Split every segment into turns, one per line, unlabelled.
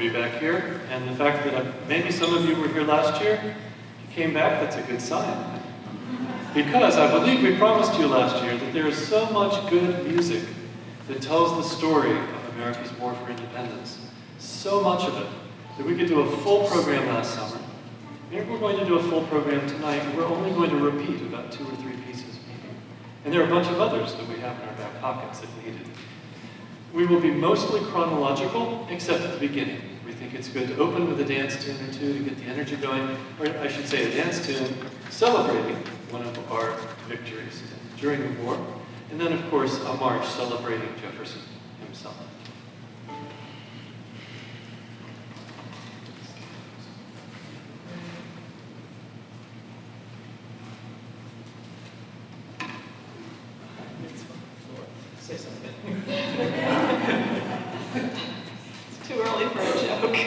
be back here, and the fact that maybe some of you were here last year, if you came back, that's a good sign. Because I believe we promised you last year that there is so much good music that tells the story of America's war for independence. So much of it that we could do a full program last summer. Maybe we're going to do a full program tonight, and we're only going to repeat about 2 or 3 pieces maybe. And there are a bunch of others that we have in our back pockets if needed. We will be mostly chronological, except at the beginning. We think it's good to open with a dance tune or two to get the energy going, or I should say a dance tune celebrating one of our victories during the war, and then of course a march celebrating Jefferson himself.
Say something. It's too early for a joke.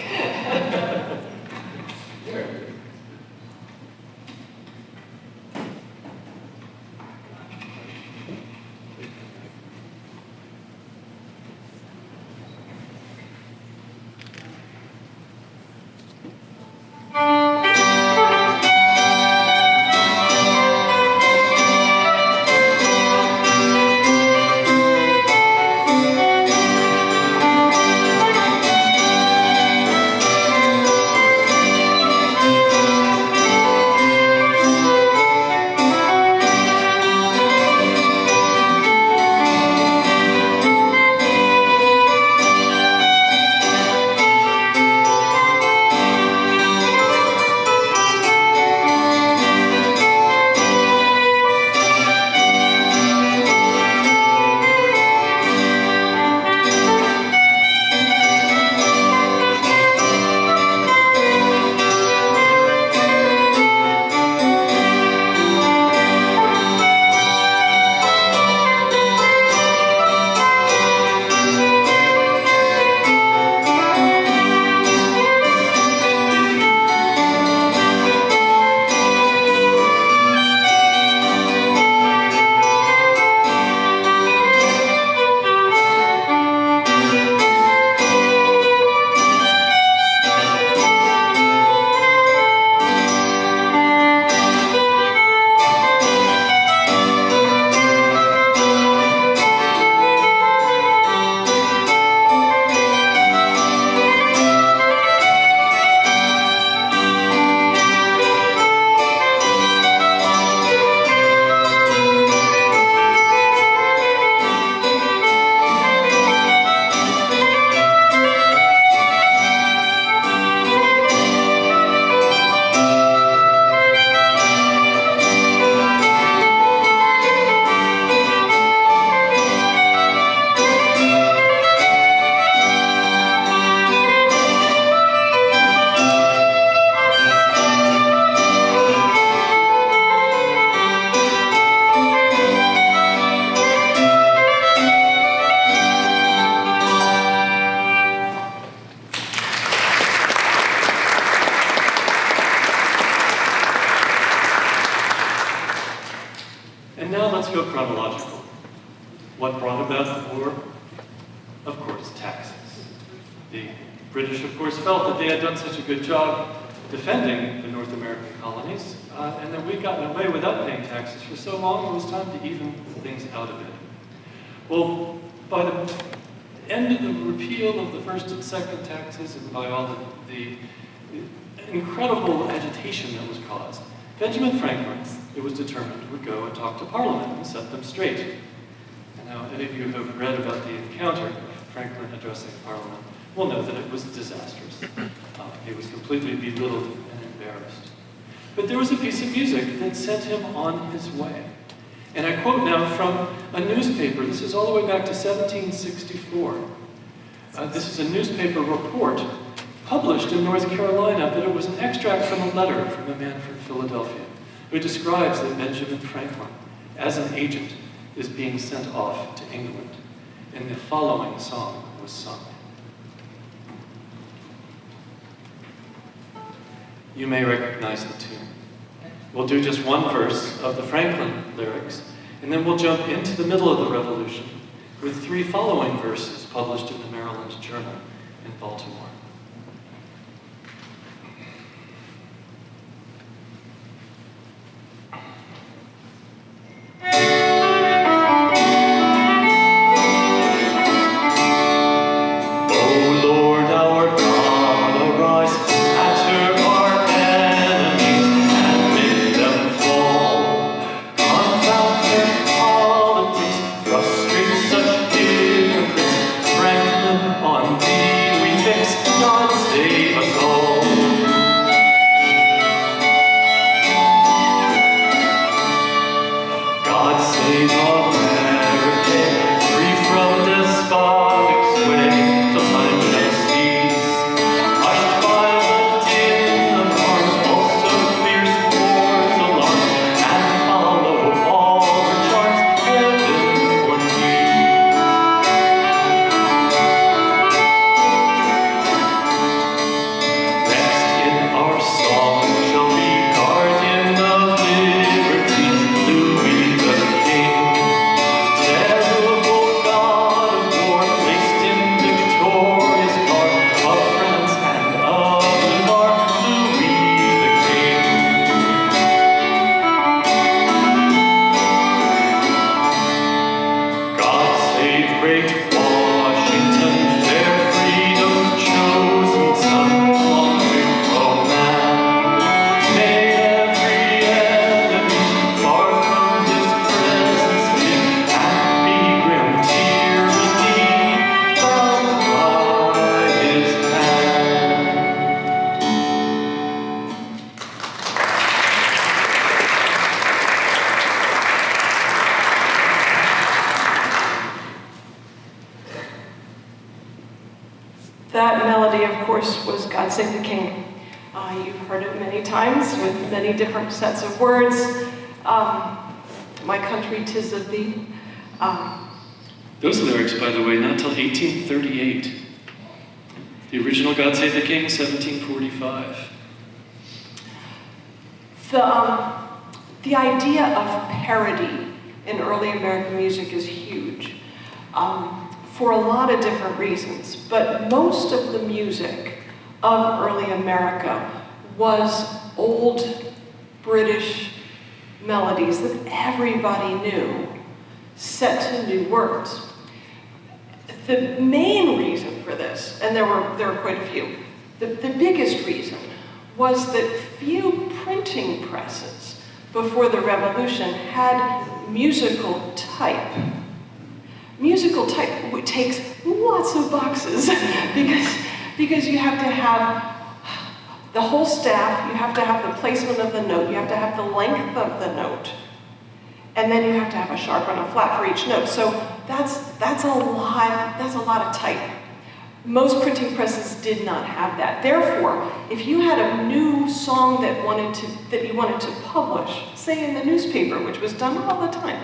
And now let's go chronological. What brought about the war? Of course, taxes. The British, of course, felt that they had done such a good job defending the North American colonies, and that we'd gotten away without paying taxes for so long, it was time to even things out a bit. Well, by the end of the repeal of the first and second taxes, and by all the incredible agitation that was caused, Benjamin Franklin, it was determined, would go and talk to Parliament and set them straight. And now, any of you who have read about the encounter of Franklin addressing Parliament will know that it was disastrous. He was completely belittled and embarrassed. But there was a piece of music that sent him on his way. And I quote now from a newspaper. This is all the way back to 1764. This is a newspaper report published in North Carolina, but it was an extract from a letter from a man from Philadelphia who describes that Benjamin Franklin, as an agent, is being sent off to England. And the following song was sung. You may recognize the tune. We'll do just one verse of the Franklin lyrics, and then we'll jump into the middle of the Revolution with 3 following verses published in the Maryland Journal in Baltimore.
course, was God Save the King. You've heard it many times with many different sets of words. My country, 'tis of thee.
Those lyrics, by the way, not till 1838. The original God Save the King, 1745.
The idea of parody in early American music is huge for a lot of different reasons, but most of the music of early America was old British melodies that everybody knew, set to new words. The main reason for this, and there were quite a few, the biggest reason was that few printing presses before the Revolution had musical type. Musical type takes lots of boxes because you have to have the whole staff, you have to have the placement of the note, you have to have the length of the note, and then you have to have a sharp and a flat for each note. So that's a lot of type. Most printing presses did not have that. Therefore, if you had a new song that you wanted to publish, say in the newspaper, which was done all the time,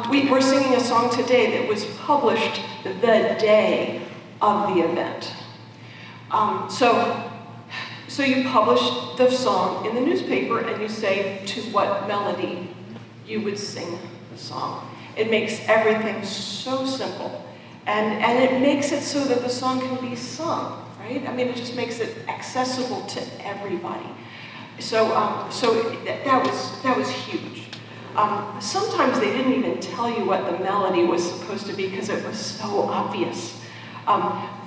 we're singing a song today that was published the day of the event. So you publish the song in the newspaper and you say to what melody you would sing the song. It makes everything so simple. And it makes it so that the song can be sung, right? I mean, it just makes it accessible to everybody. So that was huge. Sometimes they didn't even tell you what the melody was supposed to be because it was so obvious.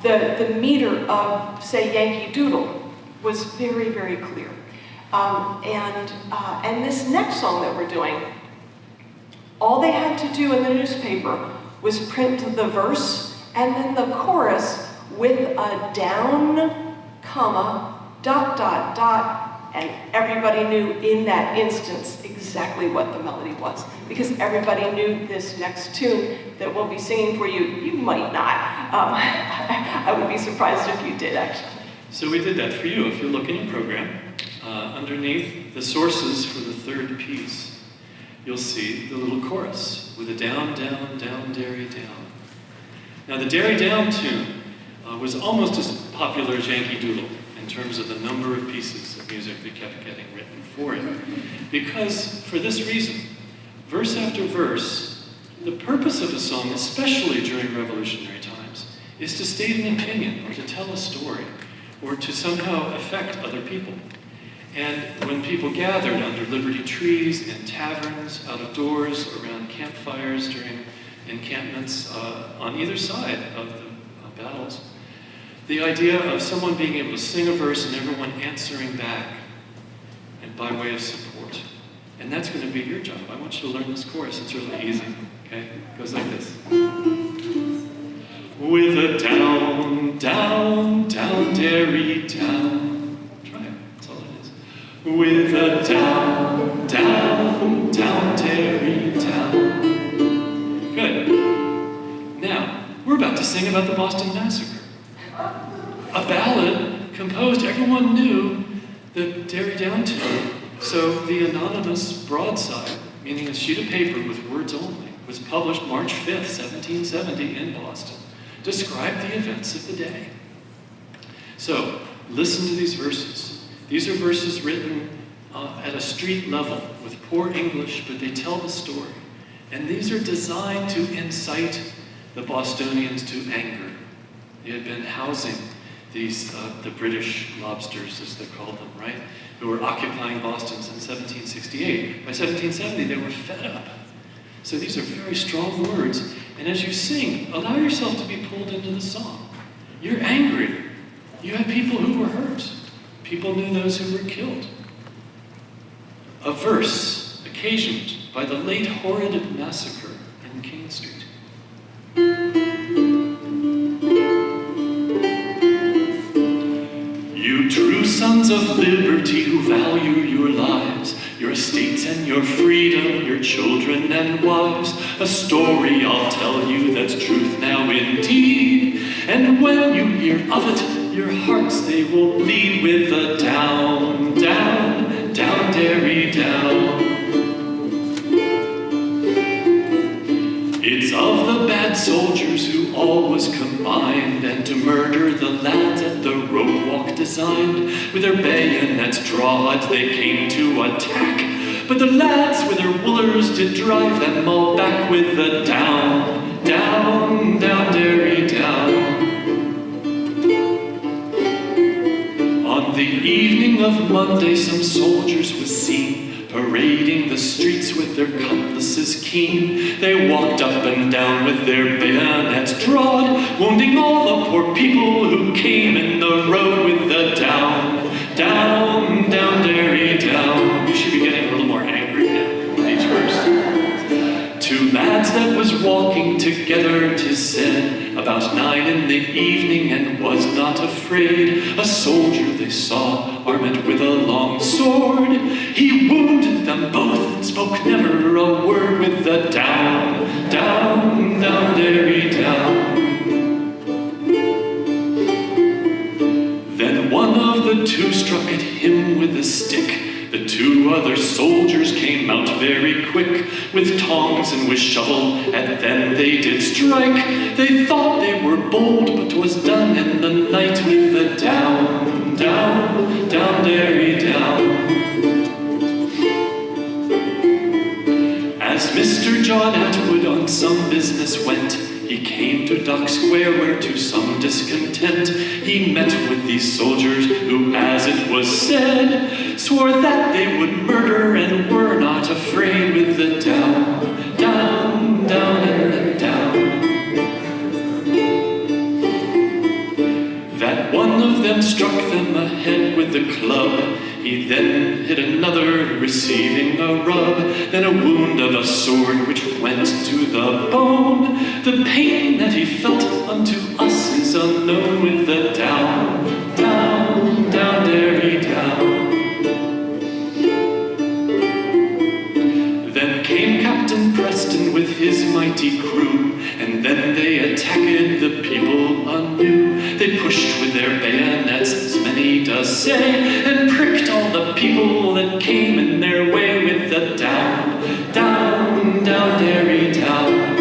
The meter of, say, Yankee Doodle was very, very clear. And this next song that we're doing, all they had to do in the newspaper was print the verse and then the chorus with a down, comma, dot, dot, dot, and everybody knew in that instance exactly what the melody was. Because everybody knew this next tune that we'll be singing for you. You might not. I would be surprised if you did, actually.
So we did that for you. If you look in your program, underneath the sources for the third piece, you'll see the little chorus with a down, down, down, dairy, down. Now the dairy down tune was almost as popular as Yankee Doodle in terms of the number of pieces of music that kept getting written for it. Because for this reason, verse after verse, the purpose of a song, especially during revolutionary times, is to state an opinion or to tell a story or to somehow affect other people. And when people gathered under liberty trees, in taverns, out of doors, around campfires during encampments on either side of the battles, the idea of someone being able to sing a verse and everyone answering back and by way of support. And that's going to be your job. I want you to learn this chorus. It's really easy. Okay? It goes like this. With a down, down, down, dairy, down. Try it. That's all it is. With a down, down, down, dairy, down. Good. Now, we're about to sing about the Boston Massacre. A ballad composed, everyone knew the dairy down tune. So the anonymous broadside, meaning a sheet of paper with words only, was published March 5th, 1770 in Boston, described the events of the day. So, listen to these verses. These are verses written at a street level with poor English, but they tell the story. And these are designed to incite the Bostonians to anger. They had been housing these, the British lobsters, as they called them, right? Who were occupying Boston since 1768. By 1770, they were fed up. So these are very strong words. And as you sing, allow yourself to be pulled into the song. You're angry. You have people who were hurt. People knew those who were killed. A verse occasioned by the late horrid massacre in King Street. You true sons of liberty who value your lives, your estates and your freedom, your children and wives, a story I'll tell you that's truth now indeed, and when you hear of it, your hearts they will bleed with the down, down, down, dairy down. It's of the bad soldiers who always combined, and to murder the lads at the road walk designed. With their bayonets drawed they came to attack, but the lads with their woolers did drive them all back with the down, down, down, dairy down. On the evening of Monday some soldiers was seen parading the streets with their cutlasses keen. They walked up and down with their bayonets drawed, wounding all the poor people who came in the road with the down, down, down, dairy down. You should be getting a little more angry now with each verse. Two lads that was walking together, 'tis said, about 9 in the evening, and was not afraid. A soldier they saw, armed with a long sword. He wounded them both and spoke never a word with the down, down, down, dairy down. Then one of the two struck at him with a stick. The two other soldiers came out very quick, with tongs and with shovel, and then they did strike. They thought they were bold, but 'twas done in the night with the down, down, down, dairy down. As Mr. John Atwood on some business went, he came to Dock Square where to some discontent he met with these soldiers who, as it was said, swore that they would murder and were not afraid with the down, down, down, and the down. That one of them struck them a head with the club. He then hit another, receiving a rub, then a wound of a sword which went to the bone. The pain that he felt unto us is unknown with the down, down, down, dairy down. Then came Captain Preston with his mighty crew, and then they attacked the people anew. They pushed with their bayonets, as many does say, and pricked all the people that came in their way with the down, down, down, dairy down.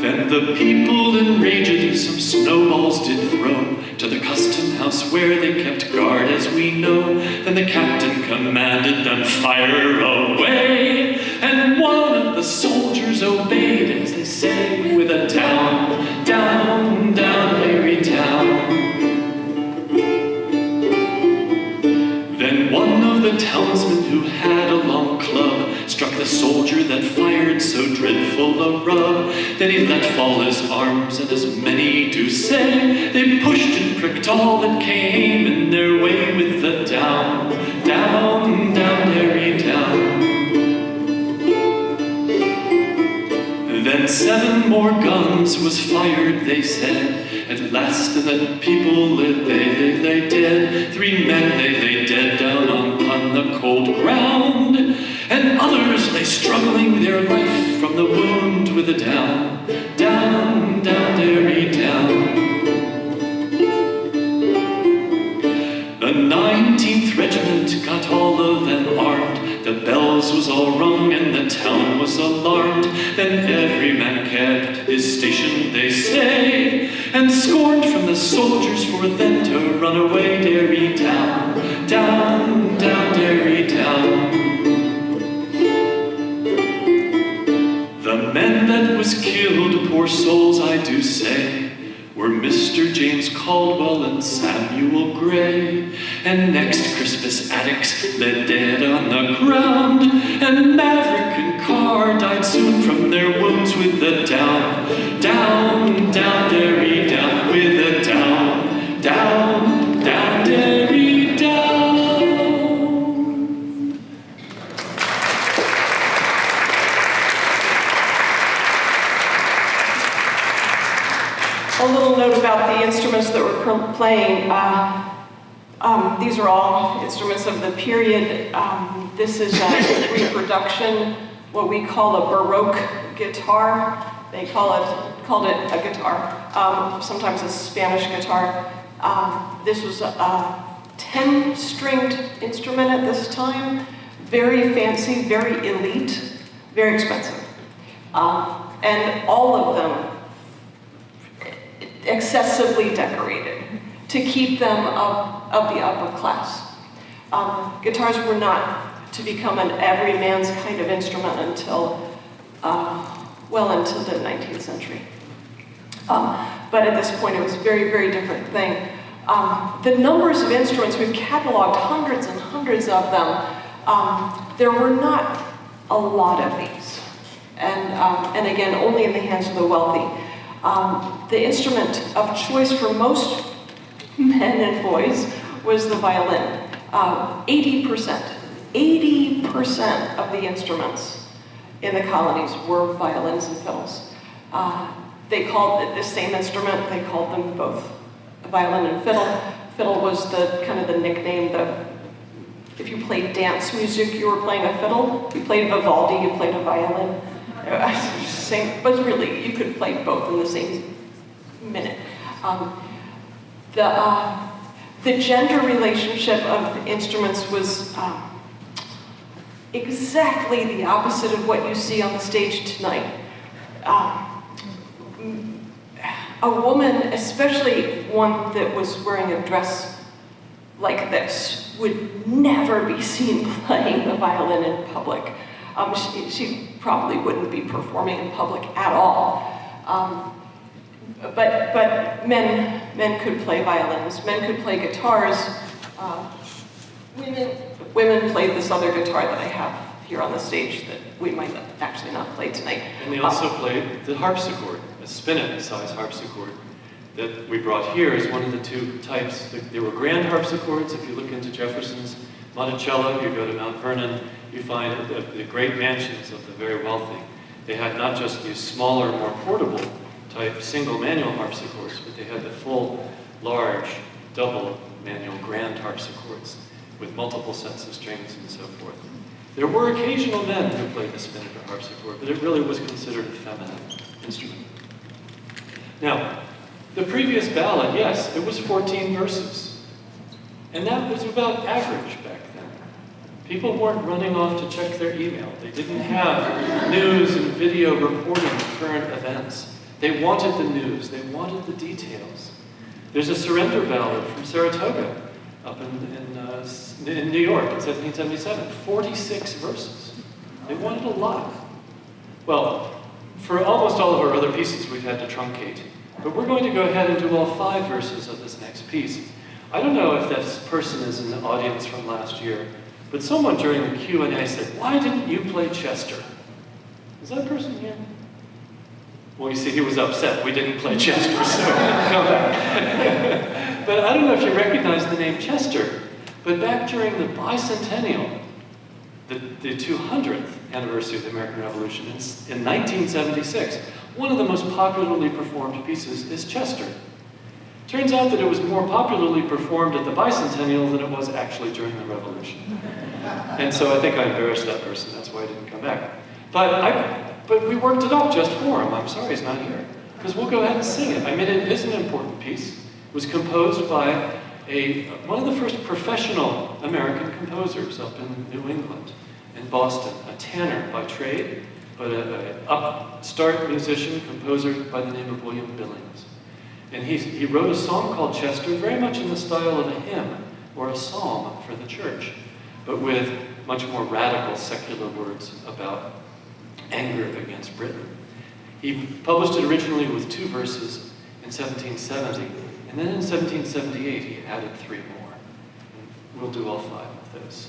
Then the people enraged some snowballs did throw to the custom house where they kept guard, as we know. Then the captain commanded them fire away, and one of the soldiers obeyed, as they say, with a down, down, down, dairy down. Then one of the townsmen who had a long club struck the soldier that fired so dreadful a rub. Then he let fall his arms, and as many do say, they pushed and pricked all that came in their way with the down, down, down, dairy down. Then 7 more guns was fired, they said. At last the people they lay dead. 3 men they lay dead down upon the cold ground, and others lay struggling their life from the wound with a down, down, down, dairy down. The 19th Regiment got all of them armed. The bells was all rung and the town was alarmed. Then every man kept his station, they say, and scorned from the soldiers for them to run away. Dairy down, down, down, dairy down. The men that was killed, poor souls I do say, were Mr. James Caldwell and Samuel Gray. And next Crispus Attucks lay dead on the ground, and Maverick and Carr died soon from their wounds with the down, down, down, dairy down, with the down, down, down, dairy down.
A little note about the instruments that we're playing. These are all instruments of the period. This is a reproduction, what we call a Baroque guitar. They called it a guitar, sometimes a Spanish guitar. This was a 10-stringed instrument at this time, very fancy, very elite, very expensive. And all of them excessively decorated to keep them of the upper class. Guitars were not to become an everyman's kind of instrument until well into the 19th century. But at this point, it was a very, very different thing. The numbers of instruments, we've cataloged hundreds and hundreds of them. There were not a lot of these. And again, only in the hands of the wealthy. The instrument of choice for most men and boys was the violin. 80% of the instruments in the colonies were violins and fiddles. They called it the same instrument, they called them both violin and fiddle. Fiddle was the kind of the nickname. If you played dance music, you were playing a fiddle. If you played Vivaldi, you played a violin. But really, you could play both in the same minute. The gender relationship of instruments was exactly the opposite of what you see on the stage tonight. A woman, especially one that was wearing a dress like this, would never be seen playing the violin in public. She probably wouldn't be performing in public at all. But men could play violins, men could play guitars. Women played this other guitar that I have here on the stage that we might actually not play tonight.
And they also played the harpsichord, a spinet-sized harpsichord that we brought here is one of the two types. There were grand harpsichords. If you look into Jefferson's Monticello, you go to Mount Vernon, you find the great mansions of the very wealthy. They had not just these smaller, more portable type single manual harpsichords, but they had the full, large, double manual grand harpsichords with multiple sets of strings and so forth. There were occasional men who played the spinet or harpsichord, but it really was considered a feminine instrument. Now, the previous ballad, yes, it was 14 verses. And that was about average back then. People weren't running off to check their email. They didn't have news and video reporting of current events. They wanted the news. They wanted the details. There's a surrender ballad from Saratoga up in New York in 1777. 46 verses. They wanted a lot. Well, for almost all of our other pieces, we've had to truncate. But we're going to go ahead and do all 5 verses of this next piece. I don't know if this person is in the audience from last year, but someone during the Q&A said, "Why didn't you play Chester?" Is that person here? Well, you see, he was upset we didn't play Chester, so come back. But I don't know if you recognize the name Chester, but back during the bicentennial, the 200th anniversary of the American Revolution in 1976, one of the most popularly performed pieces is Chester. Turns out that it was more popularly performed at the bicentennial than it was actually during the Revolution. And so I think I embarrassed that person, that's why I didn't come back. But we worked it up just for him. I'm sorry he's not here. Because we'll go ahead and sing it. I mean, it is an important piece. It was composed by one of the first professional American composers up in New England, in Boston, a tanner by trade, but an upstart musician, composer by the name of William Billings. And he wrote a song called Chester, very much in the style of a hymn or a psalm for the church, but with much more radical secular words about anger against Britain. He published it originally with 2 verses in 1770, and then in 1778 he added 3 more. And we'll do all 5 of those.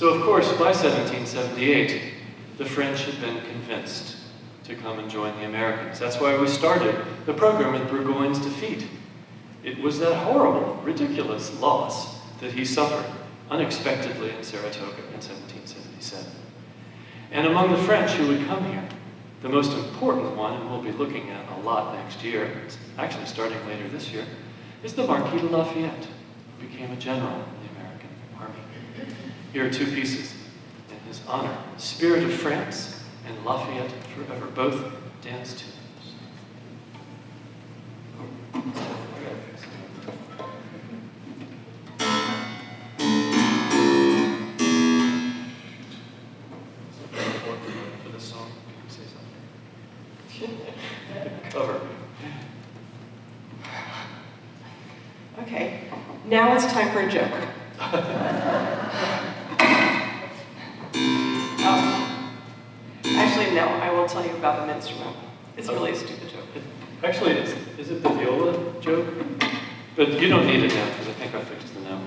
So of course, by 1778, the French had been convinced to come and join the Americans. That's why we started the program with Burgoyne's defeat. It was that horrible, ridiculous loss that he suffered unexpectedly in Saratoga in 1777. And among the French who would come here, the most important one, and we'll be looking at a lot next year, actually starting later this year, is the Marquis de Lafayette, who became a general in the American Army. Here are two pieces in his honor: Spirit of France and Lafayette Forever, both dance tunes. For this song, can you say something? Cover.
Okay, now it's time for a joke. Actually, no, I will tell you about an instrument. It's really a stupid joke.
Actually, is it the viola joke? But you don't need it now, because I think I fixed the note.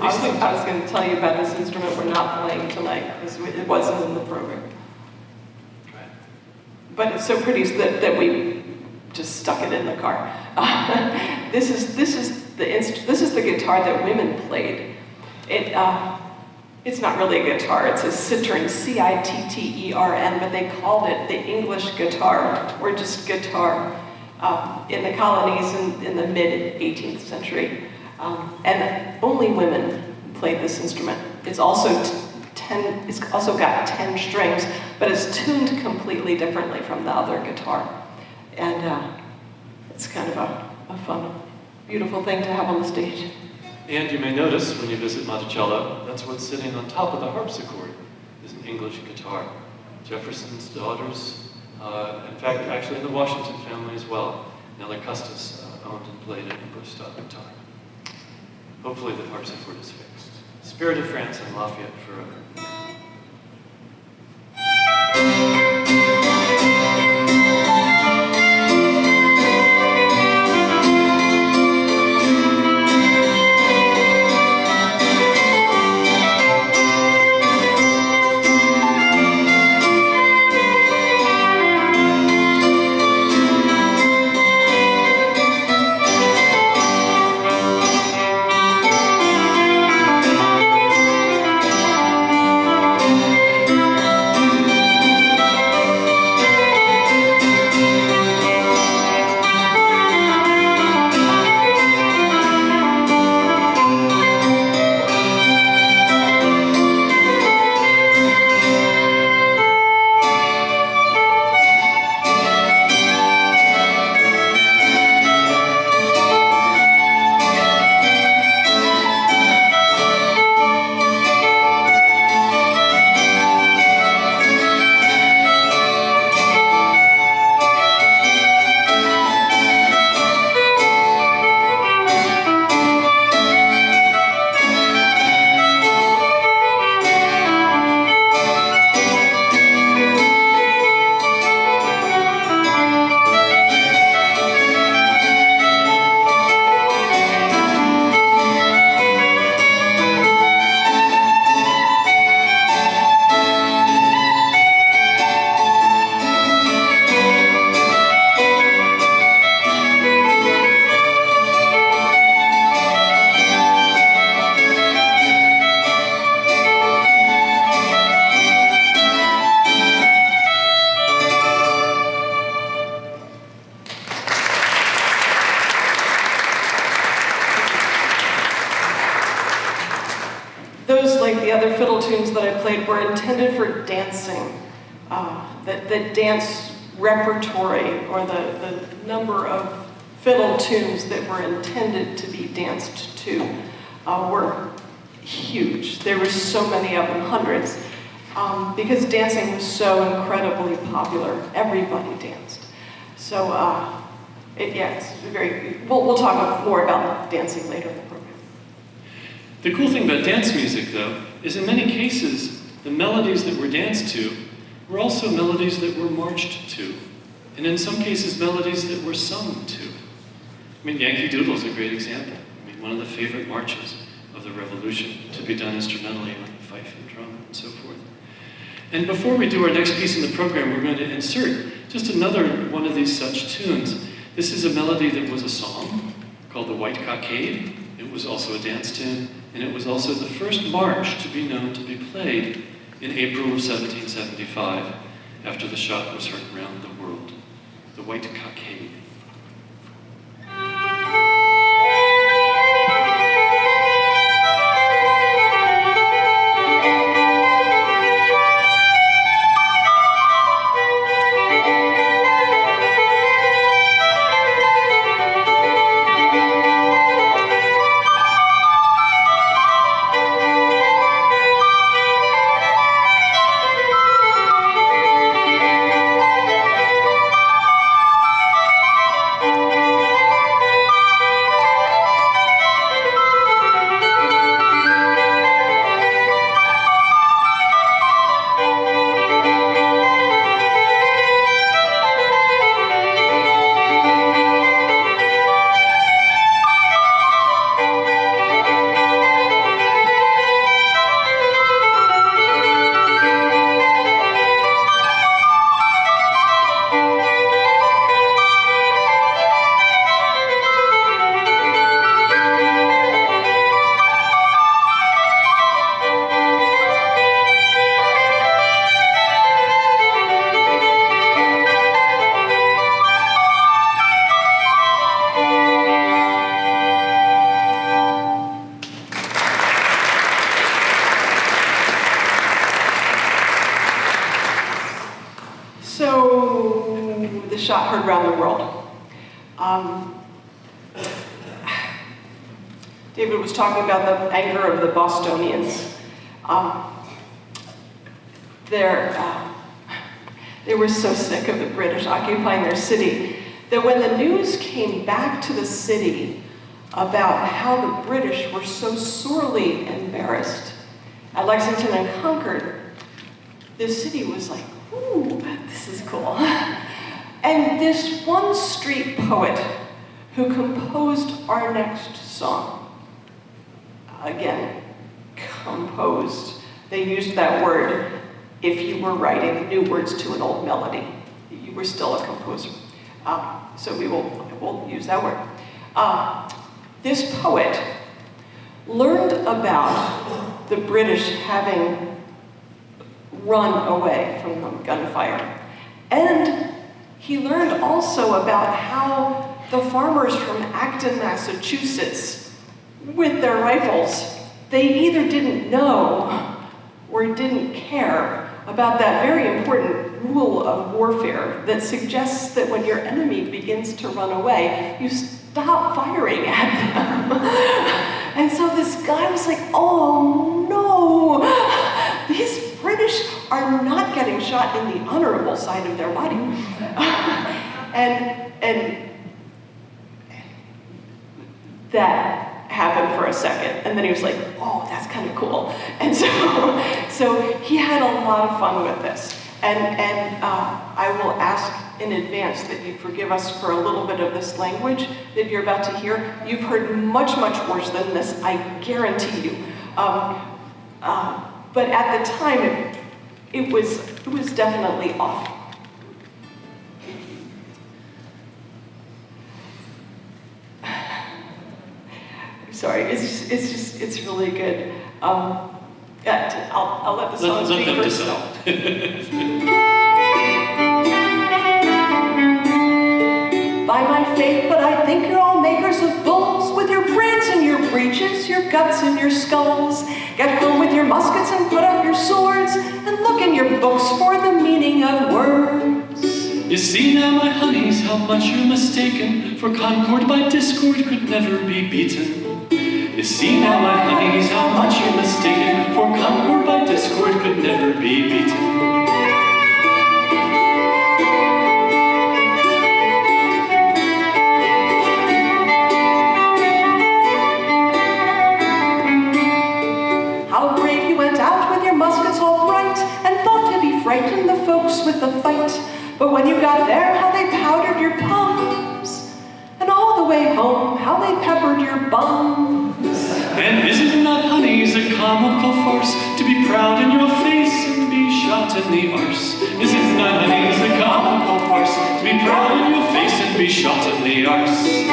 I was going to tell you about this instrument we're not playing tonight, because it wasn't in the program.
Right.
But it's so pretty that we just stuck it in the car. This is the guitar that women played. It's not really a guitar, it's a citern, C-I-T-T-E-R-N, but they called it the English guitar, or just guitar, in the colonies in the mid-18th century. And only women played this instrument. It's also got 10 strings, but it's tuned completely differently from the other guitar. And it's kind of a fun, beautiful thing to have on the stage.
And you may notice when you visit Monticello, that's what's sitting on top of the harpsichord, is an English guitar. Jefferson's daughters, in fact, actually the Washington family as well. Nellie Custis owned and played an English style guitar. Hopefully the harpsichord is fixed. Spirit of France and Lafayette Forever.
Those, like the other fiddle tunes that I played, were intended for dancing. The dance repertory, or the number of fiddle tunes that were intended to be danced to, were huge. There were so many of them, hundreds, because dancing was so incredibly popular. Everybody danced. So, it's very. We'll talk more about dancing later in the program.
The cool thing about dance music, though, is in many cases, the melodies that were danced to were also melodies that were marched to, and in some cases, melodies that were sung to. I mean, Yankee Doodle is a great example. I mean, one of the favorite marches of the revolution, to be done instrumentally on fife and drum and so forth. And before we do our next piece in the program, we're going to insert just another one of these such tunes. This is a melody that was a song called the White Cockade. It was also a dance tune, and it was also the first march to be known to be played in April of 1775, after the shot was heard around the world. The White Cockade. Shot heard around the world. David was talking about the anger of the Bostonians. They were so sick of the British occupying their city that when the news came back to the city about how the British were so sorely embarrassed at Lexington and Concord, the city was like, ooh, this is cool. And this one street poet who composed our next song, again, composed, they used that word if you were writing new words to an old melody. You were still a composer. So we'll use that word. This poet learned about the British having run away from the gunfire. And he learned also about how the farmers from Acton, Massachusetts, with their rifles, they either didn't know or didn't care about that very important rule of warfare that suggests that when your enemy begins to run away, you stop firing at them. And so this guy was like, oh no, these British are not getting shot in the honorable side of their body. and that happened for a second, and then he was like, oh, that's kind of cool. And so he had a lot of fun with this. And I will ask in advance that you forgive us for a little bit of this language that you're about to hear. You've heard much, much worse than this, I guarantee you. But at the time, it was definitely off. Sorry, it's really good. I'll let the song speak for itself. By my faith, but I think you're all makers of bulls, with your brains in your breeches, your guts in your skulls. Get home with your muskets and put up your swords, and look in your books for the meaning of words.
You see now, my honeys, how much you're mistaken, for concord by discord could never be beaten. You see now, my honeys, how much you're mistaken, for concord by discord could never be beaten.
How brave you went out with your muskets all bright, and thought to be frightened the folks with the fight. But when you got there, how they powdered your palms, and all the way home, how they peppered your bums.
And is it not proud in your face and be shot in the arse. Is it not, honeys, a comical farce? To be proud in your face and be shot in the arse.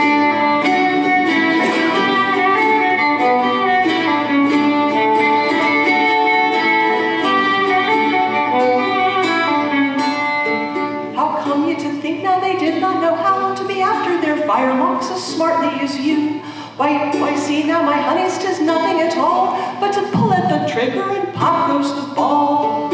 Firelocks as smartly as you. Why, see now, my honeys, 'tis nothing at all, but to pull at the trigger and pop goes the ball.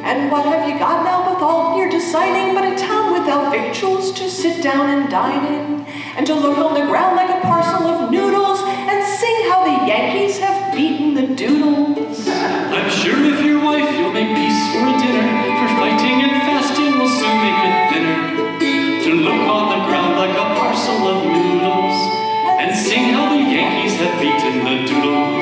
And what have you got now with all you're deciding but a town without victuals to sit down and dine in, and to look on the ground like a parcel of noodles and sing how the Yankees have beaten the Doodles?
I'm sure if your wife you'll make peace for a dinner, for fighting and fasting will soon make it thinner. To look on the ground like a parcel of noodles and sing how the Yankees have beaten the Doodles.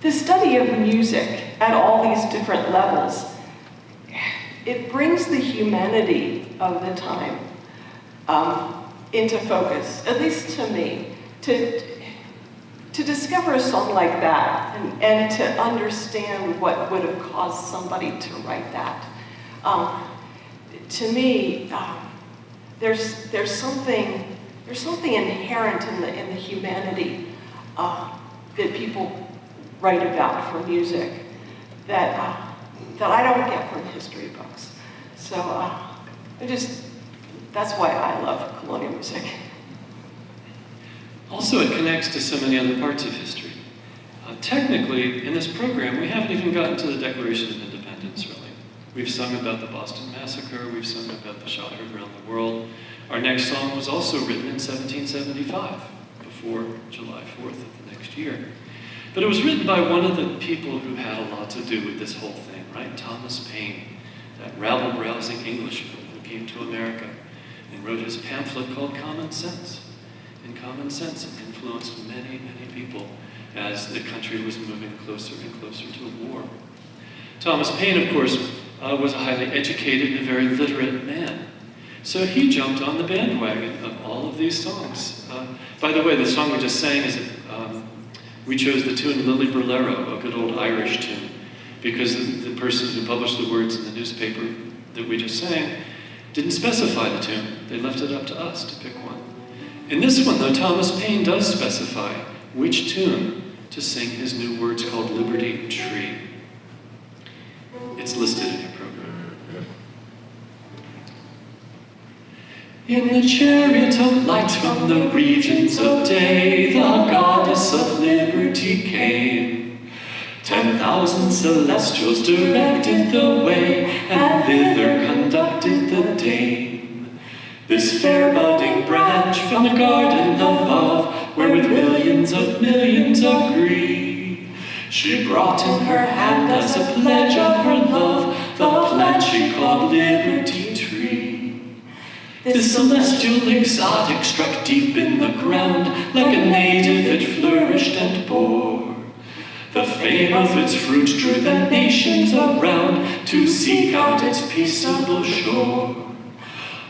The study of music at all these different levels, it brings the humanity of the time into focus, at least to me. To discover a song like that and to understand what would have caused somebody to write that, to me, there's something inherent in the humanity that people write about for music that I don't get from history books. So that's why I love colonial music.
Also, it connects to so many other parts of history. Technically, in this program, we haven't even gotten to the Declaration of Independence, really. We've sung about the Boston Massacre, we've sung about the shot heard around the world. Our next song was also written in 1775, before July 4th of the next year. But it was written by one of the people who had a lot to do with this whole thing, right? Thomas Paine, that rabble-rousing Englishman who came to America and wrote his pamphlet called Common Sense. And Common Sense influenced many, many people as the country was moving closer and closer to war. Thomas Paine, of course, was a highly educated and a very literate man. So he jumped on the bandwagon of all of these songs. By the way, the song we just sang is, we chose the tune Lily Bolero, a good old Irish tune, because the person who published the words in the newspaper that we just sang didn't specify the tune. They left it up to us to pick one. In this one, though, Thomas Paine does specify which tune to sing his new words called Liberty Tree. It's listed in your program. In the chariot of light from the regions of day, the goddess of liberty came. 10,000 celestials directed the way, and thither conducted the dame. This fair budding branch from the garden above, where with millions of millions agree, she brought in her hand as a pledge of her love, the plant she called Liberty Tree. This celestial exotic struck deep in the ground, like a native it flourished and bore. The fame of its fruit drew the nations around to seek out its peaceable shore.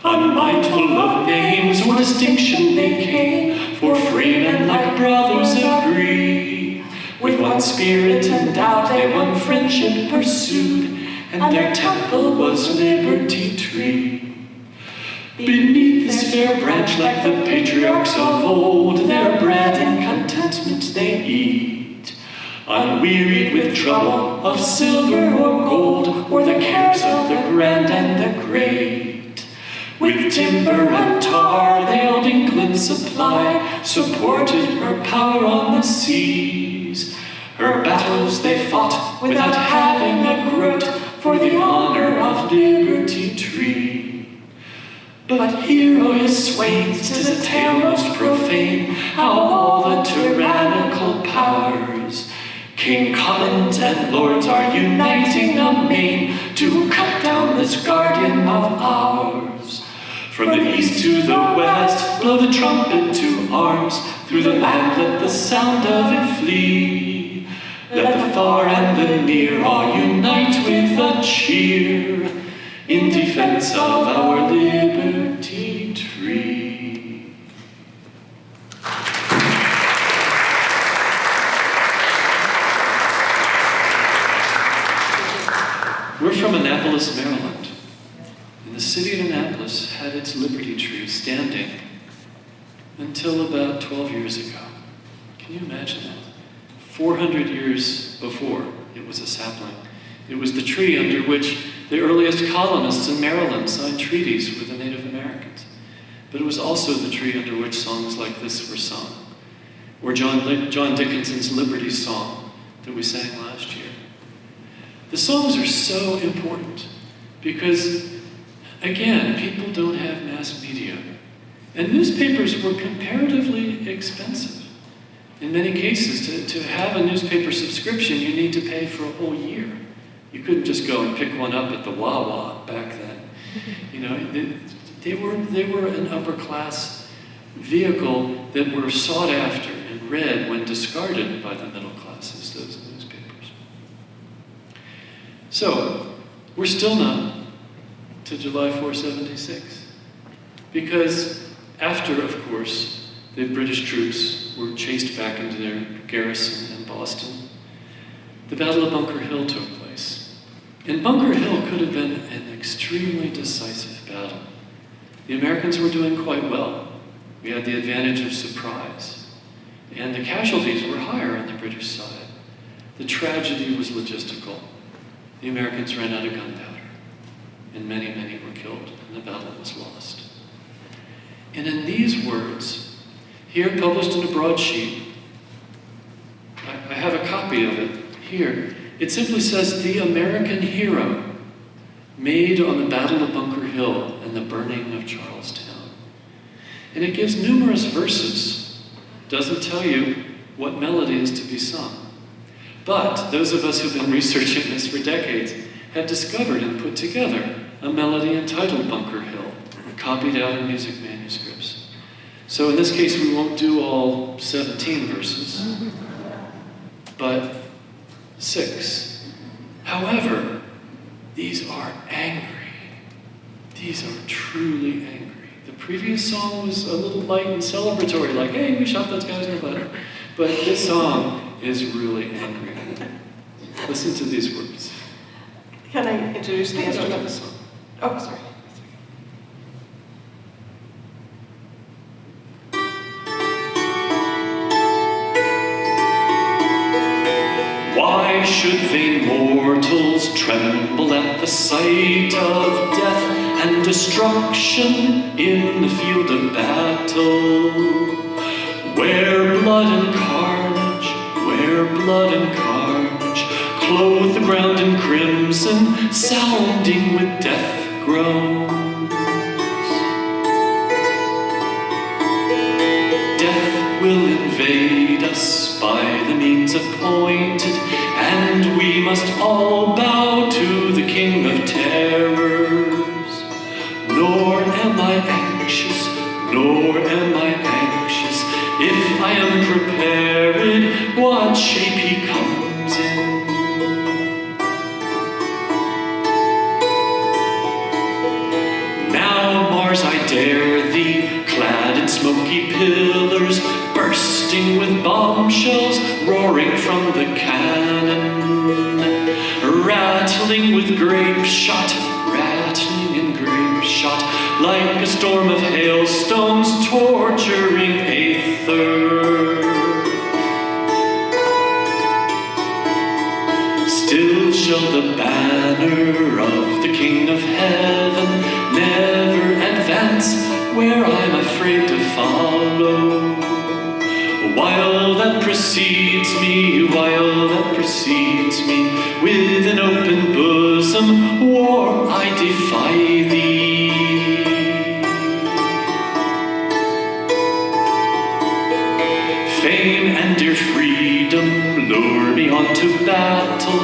Unmindful of names or distinction they came, for freemen like brothers agree. With one spirit endowed they one friendship pursued, and their temple was Liberty Tree. Beneath this fair branch, like the patriarchs of old, their bread in contentment they eat, unwearied with trouble of silver or gold, or the cares of the grand and the great. With timber and tar they old England supplied, supported her power on the seas. Her battles they fought without having a groat, for the honor of Liberty Tree. But hear, O his swains, 'tis a tale most profane, how all the tyrannical powers King, commons, and lords are uniting amain to cut down this guardian of ours. From the east to the west, blow the trumpet to arms. Through the land let the sound of it flee. Let the far and the near all unite with a cheer in defense of our liberty tree. We're from Annapolis, Maryland. And the city of Annapolis had its liberty tree standing until about 12 years ago. Can you imagine that? 400 years before, it was a sapling. It was the tree under which the earliest colonists in Maryland signed treaties with the Native Americans. But it was also the tree under which songs like this were sung, or John Dickinson's Liberty Song that we sang last year. The songs are so important because, again, people don't have mass media. And newspapers were comparatively expensive. In many cases, to have a newspaper subscription, you need to pay for a whole year. You couldn't just go and pick one up at the Wawa back then. You know, they were an upper class vehicle that were sought after and read when discarded by the middle classes, those newspapers. So, we're still not to July 476. Because after, of course, the British troops were chased back into their garrison in Boston, the Battle of Bunker Hill took place. And Bunker Hill could have been an extremely decisive battle. The Americans were doing quite well. We had the advantage of surprise. And the casualties were higher on the British side. The tragedy was logistical. The Americans ran out of gunpowder. And many, many were killed, and the battle was lost. And in these words, here published in a broadsheet, I have a copy of it here. It simply says, "The American Hero, made on the Battle of Bunker Hill and the burning of Charlestown." And it gives numerous verses. Doesn't tell you what melody is to be sung. But those of us who've been researching this for decades have discovered and put together a melody entitled Bunker Hill, copied out in music manuscripts. So in this case, we won't do all 17 verses, but 6. However, these are angry. These are truly angry. The previous song was a little light and celebratory, like, hey, we shot those guys in the butt. But this song is really angry. Listen to these words.
Can I introduce the instrument? Oh, sorry.
Why should vain mortals tremble at the sight of death and destruction in the field of battle? Where blood and carnage, clothe the ground in crimson, sounding with death groans. Death will invade us by the means appointed, and we must all bow to the King of Terrors. Nor am I anxious, if I am prepared, what shape he comes in. Now, Mars, I dare thee, clad in smoky pillars, bursting with bombshells, roaring from the cannon, rattling with grape shot, like a storm of hailstones, torturing a third. Still shall the banner of the King of Heaven never advance where I'm afraid to follow. While that precedes me, with an open bosom, war I defy thee. Fame and dear freedom lure me journey on to battle,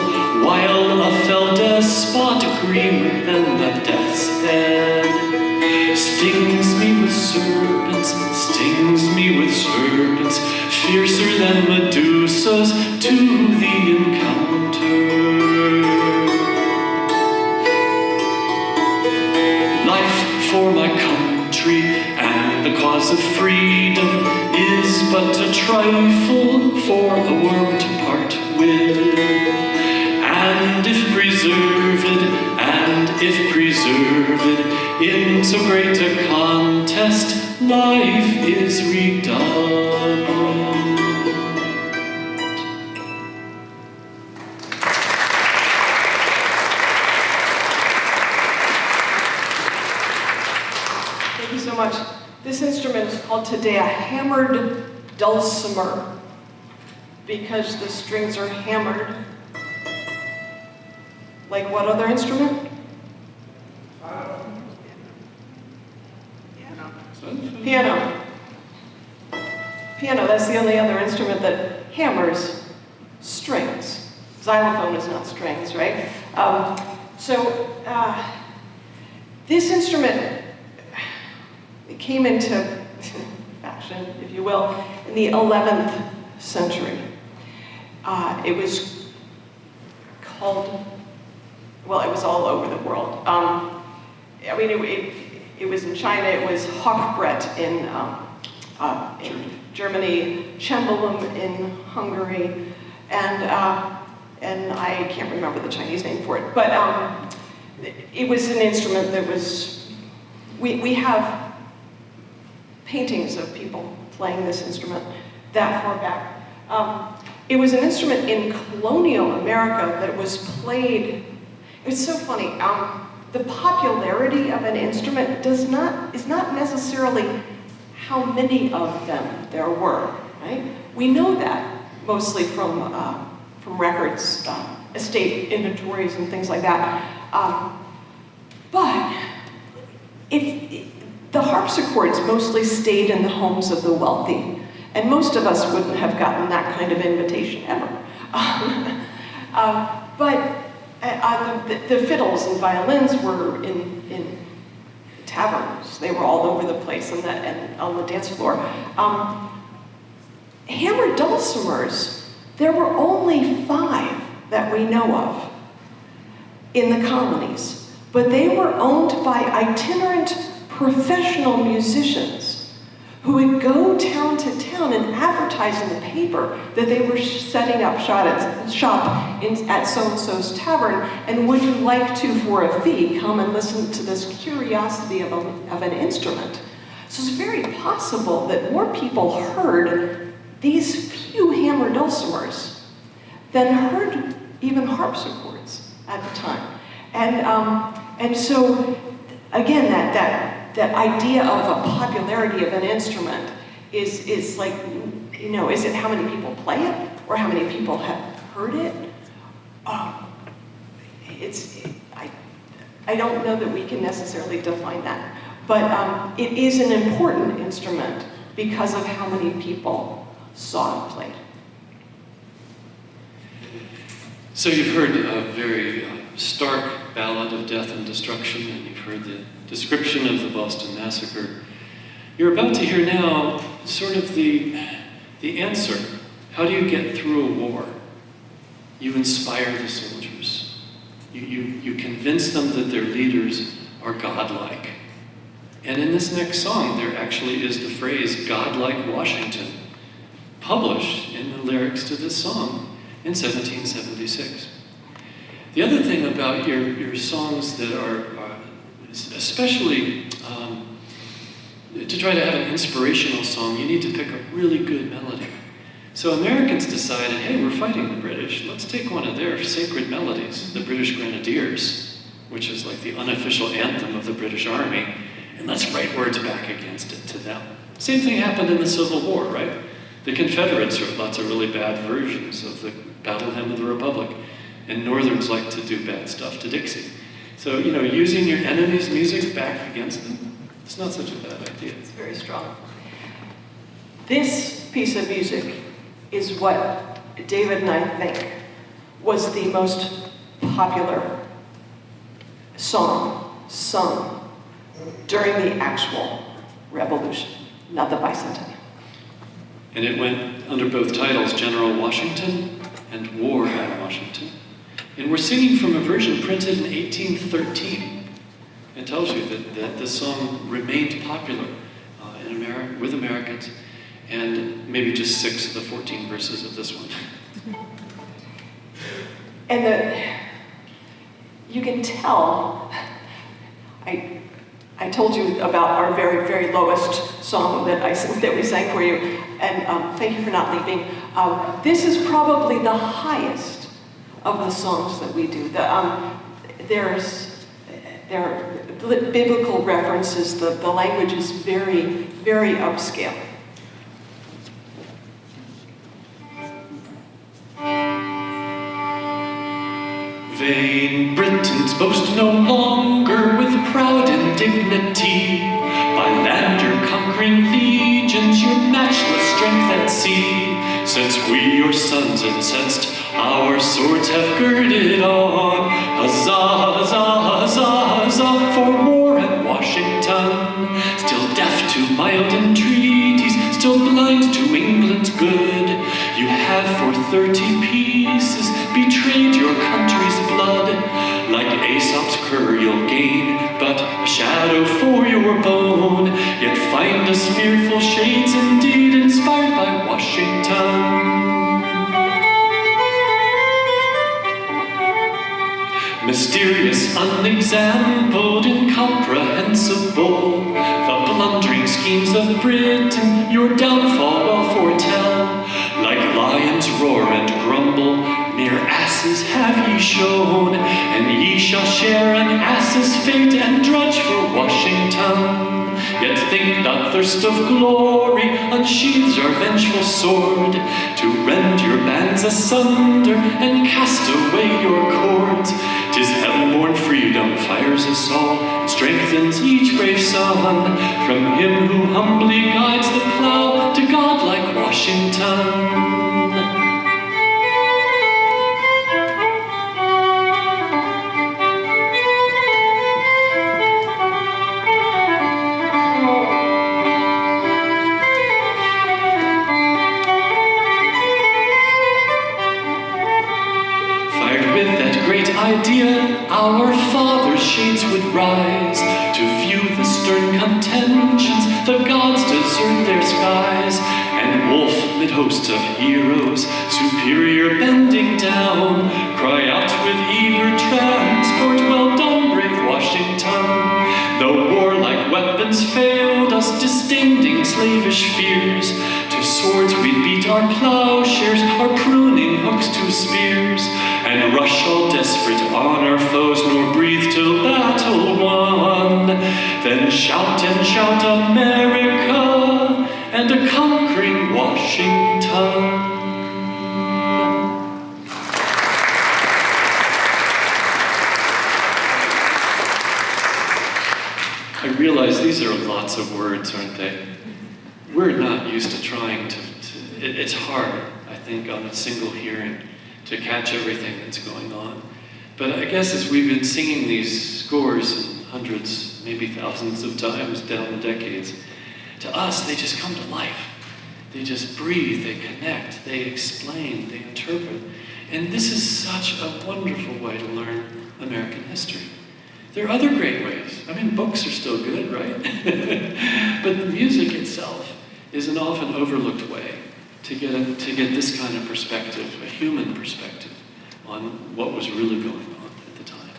while a fell despot greener than the death's head stings me with serpents, stings me with serpents, fiercer than Medusa's to the encounter. Life for my country and the cause of freedom is but a trifle for the world to part with. And if preserved in so great a contest, life is redoubled.
Thank you so much. This instrument is called today a hammered dulcimer because the strings are hammered. Like what other instrument? Piano. Piano, that's the only other instrument that hammers strings. Xylophone is not strings, right? This instrument came into fashion, if you will, in the 11th century. It was called, well, it was all over the world. It was in China, it was Hochbrett in Germany, Cembalo in Hungary, and I can't remember the Chinese name for it, but it was an instrument that was, we have paintings of people playing this instrument that far back. It was an instrument in colonial America that was played, it's so funny, the popularity of an instrument is not necessarily how many of them there were, right? We know that mostly from records, estate inventories and things like that. But the harpsichords mostly stayed in the homes of the wealthy, and most of us wouldn't have gotten that kind of invitation ever. But the fiddles and violins were in taverns. They were all over the place and on the dance floor. Hammered dulcimers, there were only 5 that we know of in the colonies, but they were owned by itinerant professional musicians who would go town to town and advertise in the paper that they were setting up shop at so-and-so's tavern, and would you like to, for a fee, come and listen to this curiosity of an instrument. So it's very possible that more people heard these few hammered dulcimers than heard even harpsichords at the time. And so, again, that idea of a popularity of an instrument is like, is it how many people play it or how many people have heard it? I don't know that we can necessarily define that, but it is an important instrument because of how many people saw it played.
So you've heard a very stark ballad of death and destruction, and you've heard the description of the Boston Massacre. You're about to hear now sort of the answer. How do you get through a war? You inspire the soldiers. You convince them that their leaders are godlike. And in this next song, there actually is the phrase, "Godlike Washington," published in the lyrics to this song in 1776. The other thing about your songs that are especially to try to have an inspirational song, you need to pick a really good melody. So Americans decided, hey, we're fighting the British. Let's take one of their sacred melodies, the British Grenadiers, which is like the unofficial anthem of the British Army, and let's write words back against it to them. Same thing happened in the Civil War, right? The Confederates wrote lots of really bad versions of the Battle Hymn of the Republic, and Northerns like to do bad stuff to Dixie. So, using your enemy's music back against them, it's not such a bad idea.
It's very strong. This piece of music is what David and I think, was the most popular song sung during the actual revolution, not the bicentennial.
And it went under both titles, General Washington and War on Washington. And we're singing from a version printed in 1813. It tells you that this song remained popular with Americans, and maybe just 6 of the 14 verses of this one.
And you can tell, I told you about our very, very lowest song that we sang for you, and thank you for not leaving. This is probably the highest of the songs that we do. There are biblical references. The language is very, very upscale.
Vain Britons boast no longer with proud indignity. By land your conquering legions, your matchless strength at sea. Since we your sons incensed, our swords have girded on. Huzzah, huzzah, huzzah, huzzah, for war at Washington. Still deaf to mild entreaties, still blind to England's good. You have for 30 pieces betrayed your country's blood. Like Aesop's cur you'll gain but a shadow for your bone. Yet find us fearful shades indeed inspired by Washington. Mysterious, unexampled, incomprehensible, the blundering schemes of Britain your downfall will foretell. Like lions roar and grumble, mere asses have ye shown, and ye shall share an ass's fate and drudge for Washington. Yet think not thirst of glory unsheathes our vengeful sword, to rend your bands asunder and cast away your cords. 'Tis heaven-born freedom fires us all, and strengthens each brave son, from him who humbly guides the plow to God like Washington. Idea our fathers' shades would rise, to view the stern contentions, the gods desert their skies, and wolf mid hosts of heroes, superior bending down, cry out with eager transport, well done, brave Washington. Though warlike weapons failed us, disdaining slavish fears, to swords we beat our plowshares, our pruning hooks to spears, and rush all desperate on our foes, nor breathe till battle won. Then shout and shout America, and a conquering Washington. I realize these are lots of words, aren't they? We're not used to trying to it's hard, I think, on a single hearing to catch everything that's going on. But I guess as we've been singing these scores and hundreds, maybe thousands of times down the decades, to us, they just come to life. They just breathe, they connect, they explain, they interpret. And this is such a wonderful way to learn American history. There are other great ways. I mean, books are still good, right? But the music itself is an often overlooked way to get this kind of perspective, a human perspective, on what was really going on at the time.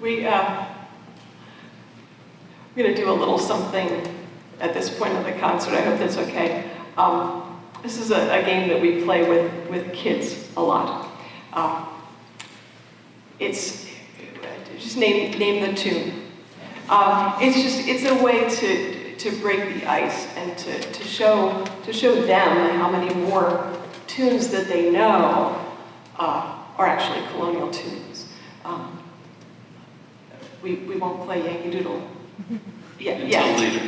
We're going to do a little something at this point of the concert. I hope that's okay. This is a game that we play with kids a lot. It's just name the tune. It's a way to break the ice and to show them how many more tunes that they know are actually colonial tunes. We won't play Yankee Doodle. Yeah.
Until later.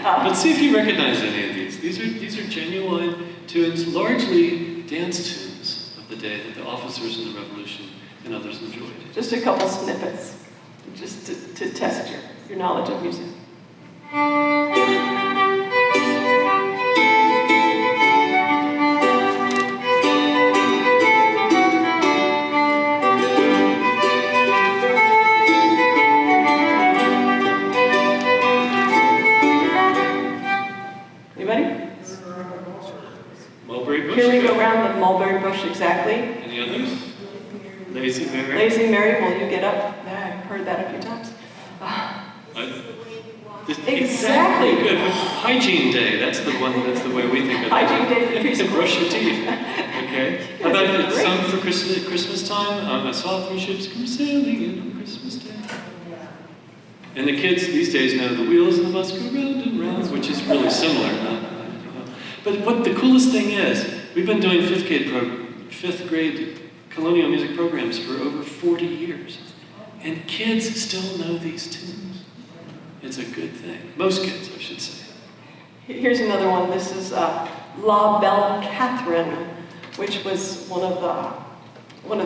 Let's see if you recognize any of these. These are genuine tunes, largely dance tunes of the day that the officers in the Revolution and others enjoyed.
Just a couple snippets, just to test your knowledge of music. Here we go around the mulberry bush, exactly.
Any others? Lazy Mary?
Lazy Mary, will you get up? Yeah, I've heard that a few times.
Exactly. Good. Hygiene Day, that's the way we think of it.
Hygiene Day for
You brush your teeth. Okay. How about a song for Christmas time? I saw 3 ships come sailing in on Christmas Day. And the kids these days know the wheels of the bus go round and round, which is really similar. But what the coolest thing is, we've been doing 5th grade colonial music programs for over 40 years. And kids still know these tunes. It's a good thing. Most kids, I should say.
Here's another one. This is La Belle Catherine, which was one of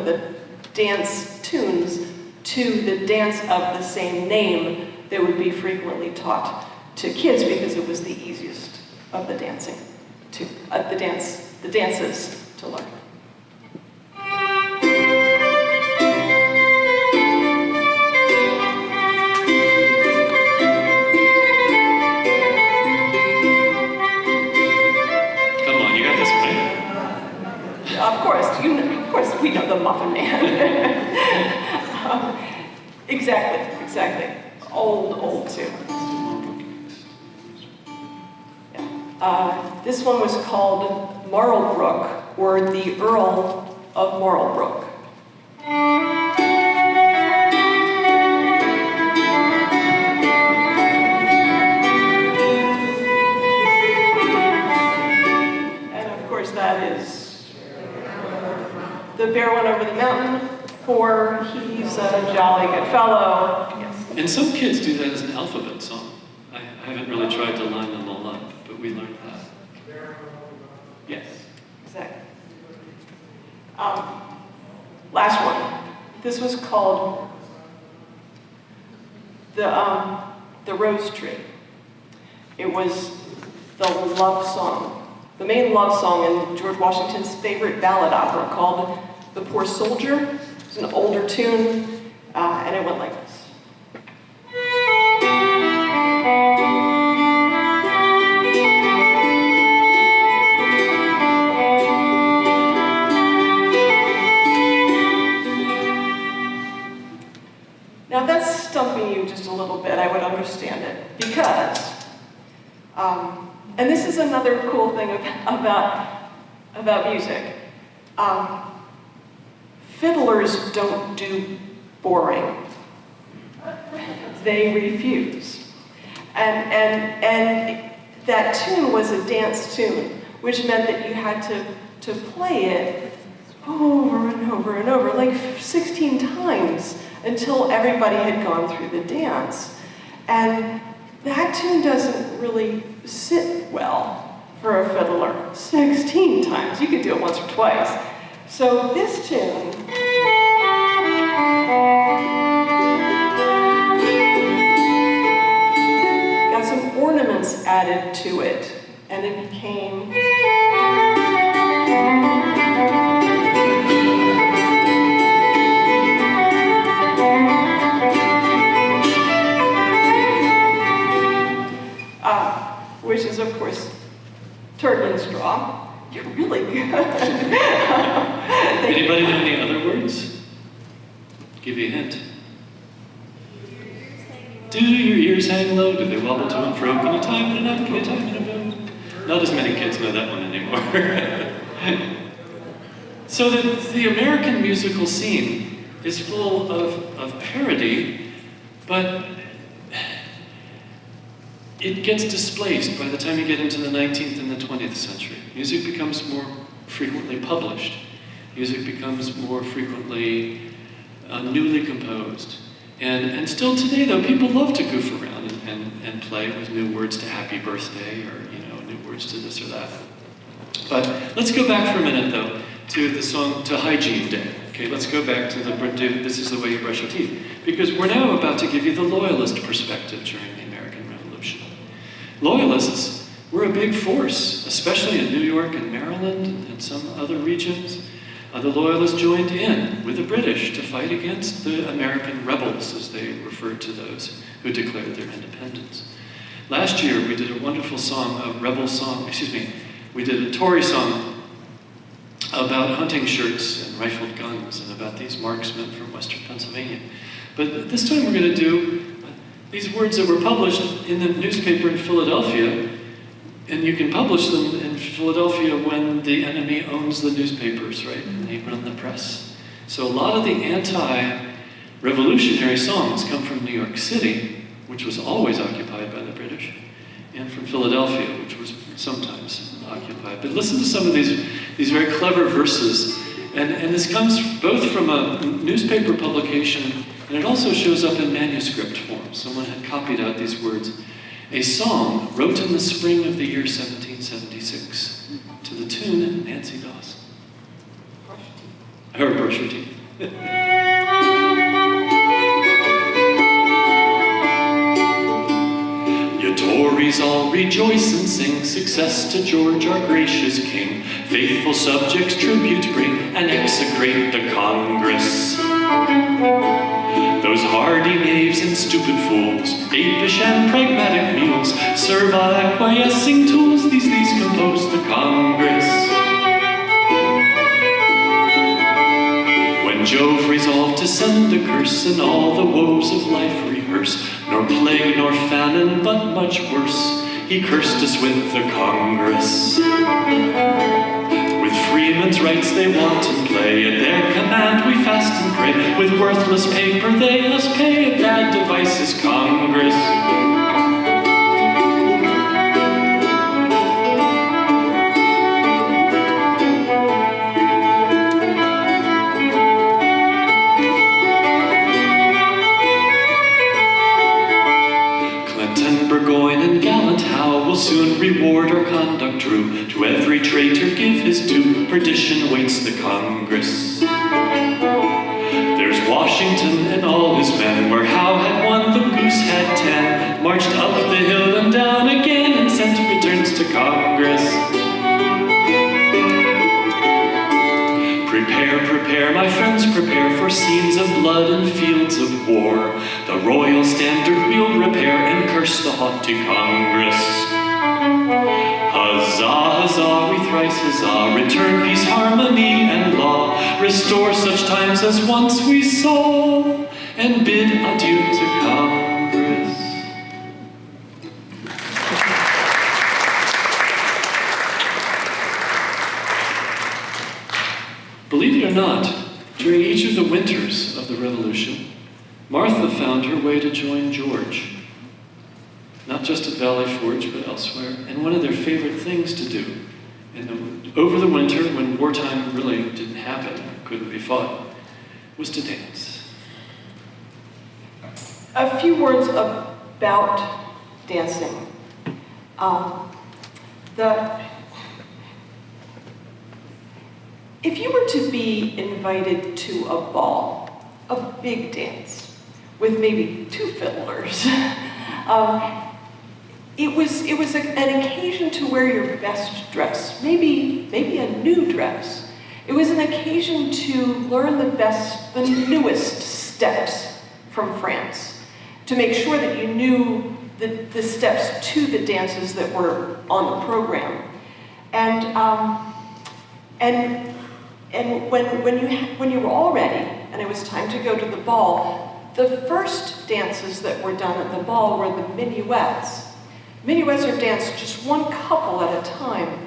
the dance tunes to the dance of the same name that would be frequently taught to kids because it was the easiest of the dances to learn.
Come on, you got this right.
Of course, we know the Muffin Man. Exactly. Old too. This one was called Marlbrook, or the Earl of Marlbrook. And of course that is the bear went over the mountain, for he's a jolly good fellow. Yes.
And some kids do that as an alphabet song. I haven't really tried to line them all up, but we learned that. Yes.
Exactly. Last one. This was called the Rose Tree. It was the love song, the main love song in George Washington's favorite ballad opera called The Poor Soldier. It's an older tune, and it went like this. Now that's stumping you just a little bit, I would understand it, because, and this is another cool thing about music. Fiddlers don't do boring. They refuse. And that tune was a dance tune, which meant that you had to play it over and over and over, like 16 times, until everybody had gone through the dance. And that tune doesn't really sit well for a fiddler. 16 times. You could do it once or twice. So this tune got some ornaments added to it, and it became which is, of course, turkey and straw. You're really good.
Anybody know any other words? Give you a hint. Do your ears hang low? Do they wobble to and fro? Can you time in a night? Can you time in a bow? Not as many kids know that one anymore. So the American musical scene is full of parody, but it gets displaced by the time you get into the 19th and the 20th century. Music becomes more frequently published. Music becomes more frequently newly composed. And still today, though, people love to goof around and play with new words to happy birthday or, new words to this or that. But let's go back for a minute, though, to the song, to Hygiene Day. Okay, let's go back to This Is the Way You Brush Your Teeth. Because we're now about to give you the Loyalist perspective during the American Revolution. Loyalists were a big force, especially in New York and Maryland and some other regions. The Loyalists joined in with the British to fight against the American rebels, as they referred to those who declared their independence. Last year, we did a wonderful song, we did a Tory song about hunting shirts and rifled guns and about these marksmen from Western Pennsylvania. But this time we're going to do these words that were published in the newspaper in Philadelphia. And you can publish them in Philadelphia when the enemy owns the newspapers, right? And they run the press. So a lot of the anti-revolutionary songs come from New York City, which was always occupied by the British, and from Philadelphia, which was sometimes occupied. But listen to some of these very clever verses. And this comes both from a newspaper publication, and it also shows up in manuscript form. Someone had copied out these words. A song wrote in the spring of the year 1776 to the tune Nancy Dawson. Brush your teeth. You Tories all rejoice and sing success to George, our gracious king. Faithful subjects tribute bring and execrate the Congress. Those hardy knaves and stupid fools, apish and pragmatic mules, serve acquiescing tools, these compose the Congress. When Jove resolved to send a curse and all the woes of life rehearse, nor plague nor famine, but much worse, he cursed us with the Congress. With freemen's rights they want and play, at their command we fast and pray. With worthless paper they us pay, a bad device is Congress. Clinton, Burgoyne, and gallant Howe will soon reward our conduct true. To every traitor give his due, perdition waits the Congress. There's Washington and all his men, where Howe had one, the goose had 10, marched up the hill and down again, and sent returns to Congress. Prepare, my friends, prepare for scenes of blood and fields of war. The royal standard we'll repair and curse the haughty Congress. Huzzah, huzzah, we thrice huzzah, return peace, harmony, and law, restore such times as once we saw, and bid adieu to Congress. Believe it or not, during each of the winters of the Revolution, Martha found her way to join George. Not just at Valley Forge, but elsewhere. And one of their favorite things to do over the winter, when wartime really didn't happen, couldn't be fought, was to dance.
A few words about dancing. If you were to be invited to a ball, a big dance, with maybe 2 fiddlers, it was an occasion to wear your best dress, maybe a new dress. It was an occasion to learn the newest steps from France, to make sure that you knew the steps to the dances that were on the program. And when you were all ready, and it was time to go to the ball, the first dances that were done at the ball were the minuets. Minuets are danced just one couple at a time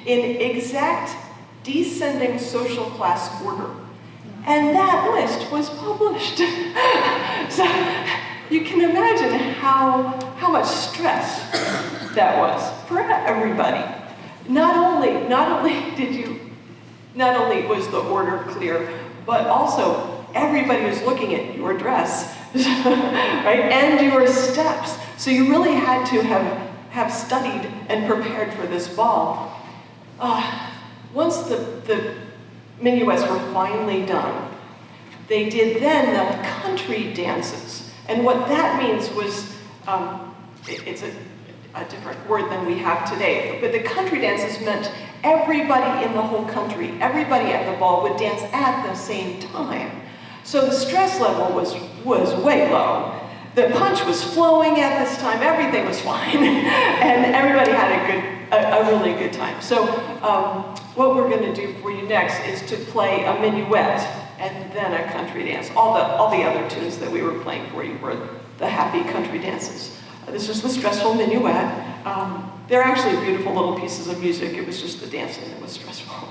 in exact descending social class order. And that list was published. So you can imagine how much stress that was for everybody. Not only was the order clear, but also everybody was looking at your dress right? And your steps. So you really had to have studied and prepared for this ball. Once the minuets were finally done, they did then the country dances. And what that means was, it's a different word than we have today, but the country dances meant everybody in the whole country, everybody at the ball would dance at the same time. So the stress level was way low. The punch was flowing at this time, everything was fine, and everybody had a really good time. So what we're going to do for you next is to play a minuet and then a country dance. All the other tunes that we were playing for you were the happy country dances. This was the stressful minuet. They're actually beautiful little pieces of music. It was just the dancing that was stressful.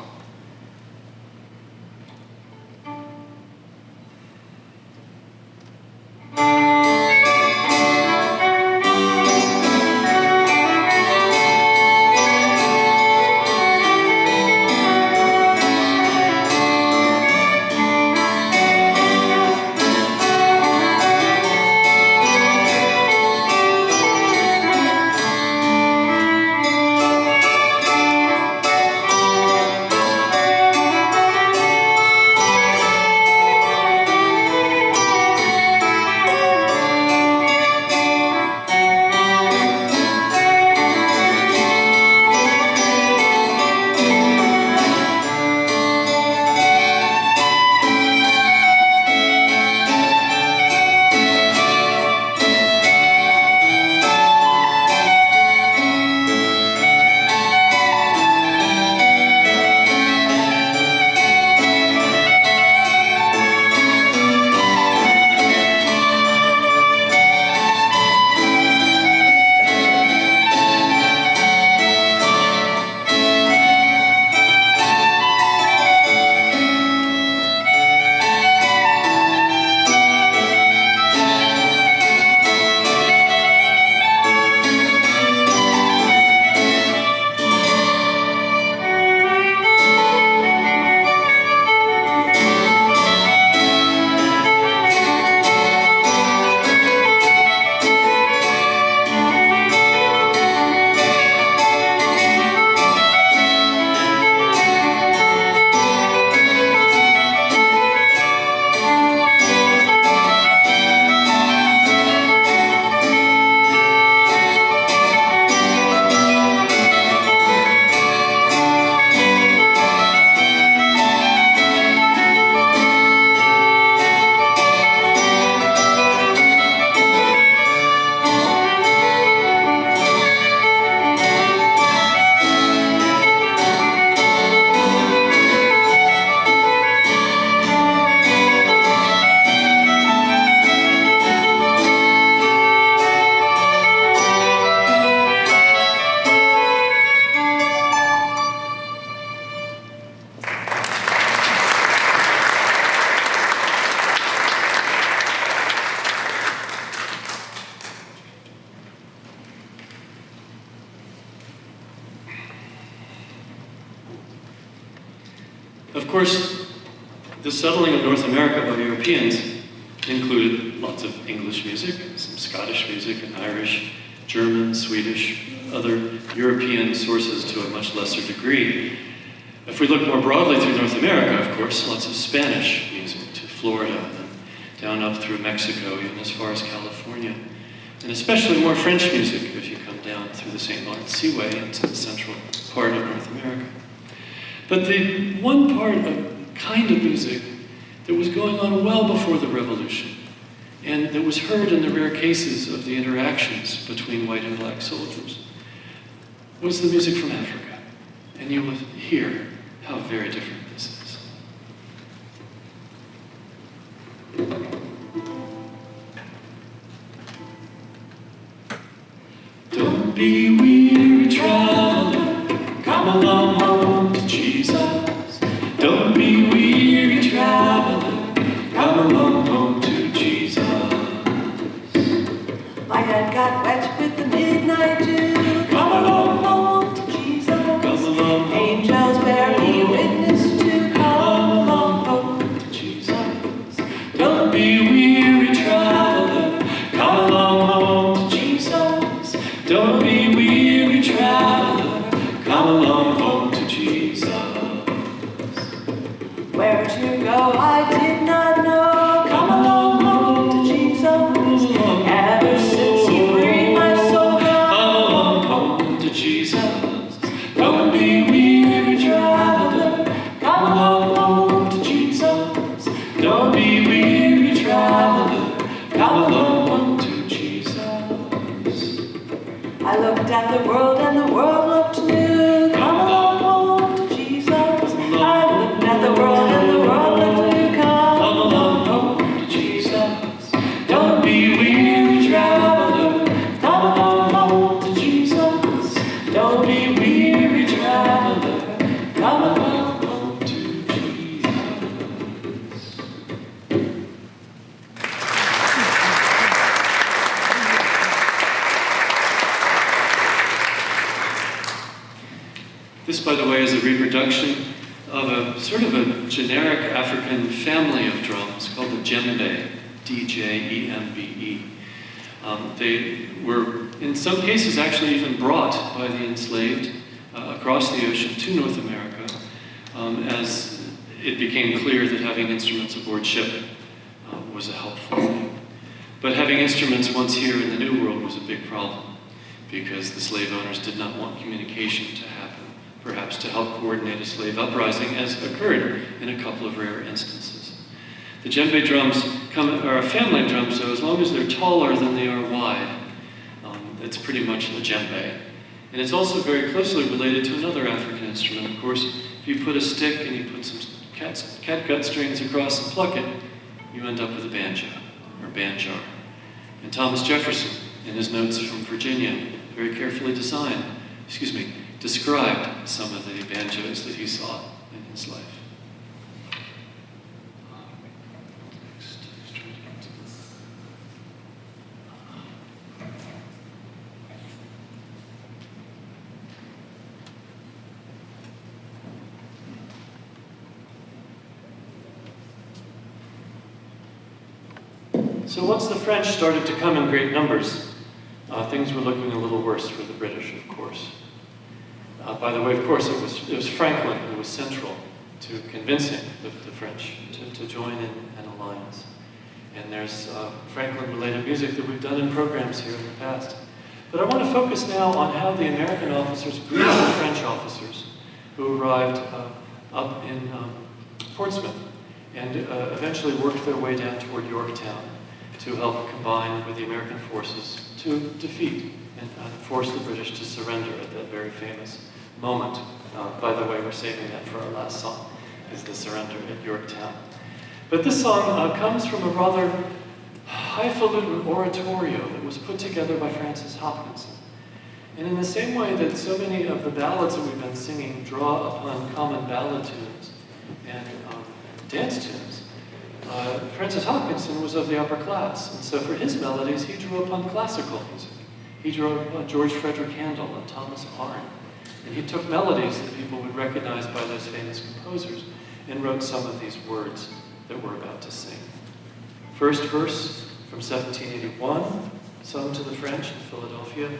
Of course, the settling of North America by Europeans included lots of English music, some Scottish music, and Irish, German, Swedish, other European sources to a much lesser degree. If we look more broadly through North America, of course, lots of Spanish music to Florida, and down up through Mexico, even as far as California. And especially more French music if you come down through the St. Lawrence Seaway into the central part of North America. But the one part of kind of music that was going on well before the Revolution, and that was heard in the rare cases of the interactions between white and black soldiers, was the music from Africa. And you will hear how very different this is. Don't be weary traveler, come along home to Jesus. Don't be weary traveler, come along home to Jesus.
My head got wet with the midnight dew. Come along home to Jesus.
Come along home.
Angels bear me witness to come along home to Jesus.
Don't be weary traveler.
I looked at the world and the world looked new. Come along home to Jesus. I looked at the world and the world looked new. Come along home to Jesus. Don't be weary, traveler. Come along home to Jesus. Don't be weary, traveler. Come along home to Jesus.
This, by the way, is a reproduction of a sort of a generic African family of drums called the djembe, D-J-E-M-B-E. They were, in some cases, actually even brought by the enslaved across the ocean to North America, as it became clear that having instruments aboard ship was a helpful thing. But having instruments once here in the New World was a big problem, because the slave owners did not want communication to happen, perhaps to help coordinate a slave uprising, as occurred in a couple of rare instances. The djembe drums are a family of drums, so as long as they're taller than they are wide, it's pretty much the djembe. And it's also very closely related to another African instrument. Of course, if you put a stick and you put some catgut strings across and pluck it, you end up with a banjo, or banjar. And Thomas Jefferson, in his notes from Virginia, very carefully described some of the banjos that he saw in his life.
So once the French started to come in great numbers, things were looking a little worse for the British, of course. By the way, of course, it was Franklin who was central to convincing the French to join in an alliance. And there's Franklin-related music that we've done in programs here in the past. But I want to focus now on how the American officers greeted the French officers who arrived up in Portsmouth and eventually worked their way down toward Yorktown to help combine with the American forces to defeat and force the British to surrender at that very famous moment. By the way, we're saving that for our last song, is the surrender at Yorktown. But this song comes from a rather highfalutin oratorio that was put together by Francis Hopkinson. And in the same way that so many of the ballads that we've been singing draw upon common ballad tunes and dance tunes, Francis Hopkinson was of the upper class, and so for his melodies, he drew upon classical music. He drew upon George Frederick Handel and Thomas Arne, and he took melodies that people would recognize by those famous composers and wrote some of these words that we're about to sing. First verse from 1781, sung to the French in Philadelphia,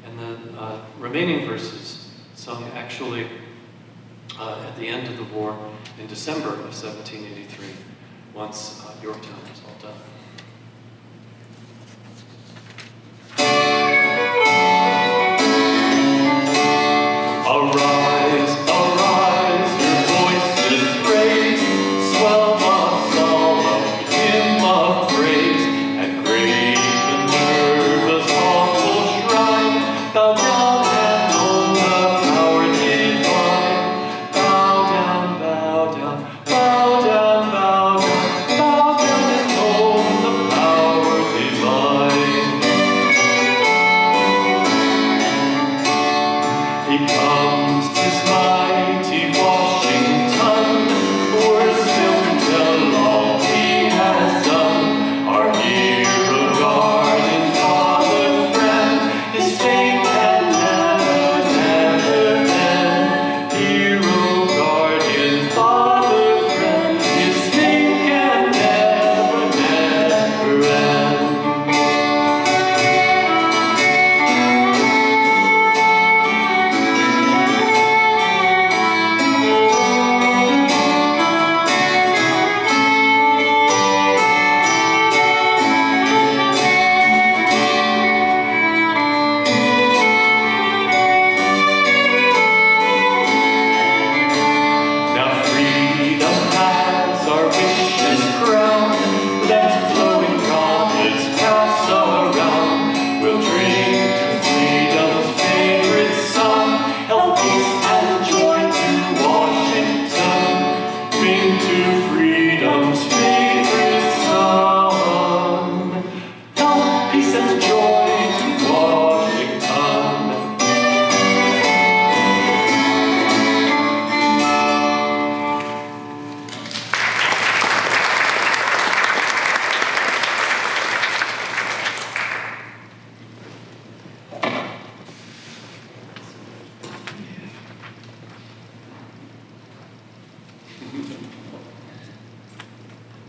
and then remaining verses sung actually at the end of the war in December of 1783, once Yorktown was all done.
Arise, arise, your voices raise, swell the solemn hymn of praise, and great Minerva's awful shrine, bow down and own the power divine. Bow down, bow down, bow down, bow down, bow down and own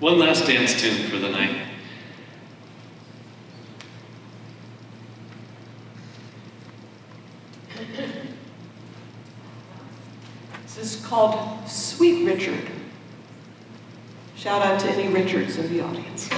One last dance tune for the night.
This is called Sweet Richard. Shout out to any Richards in the audience.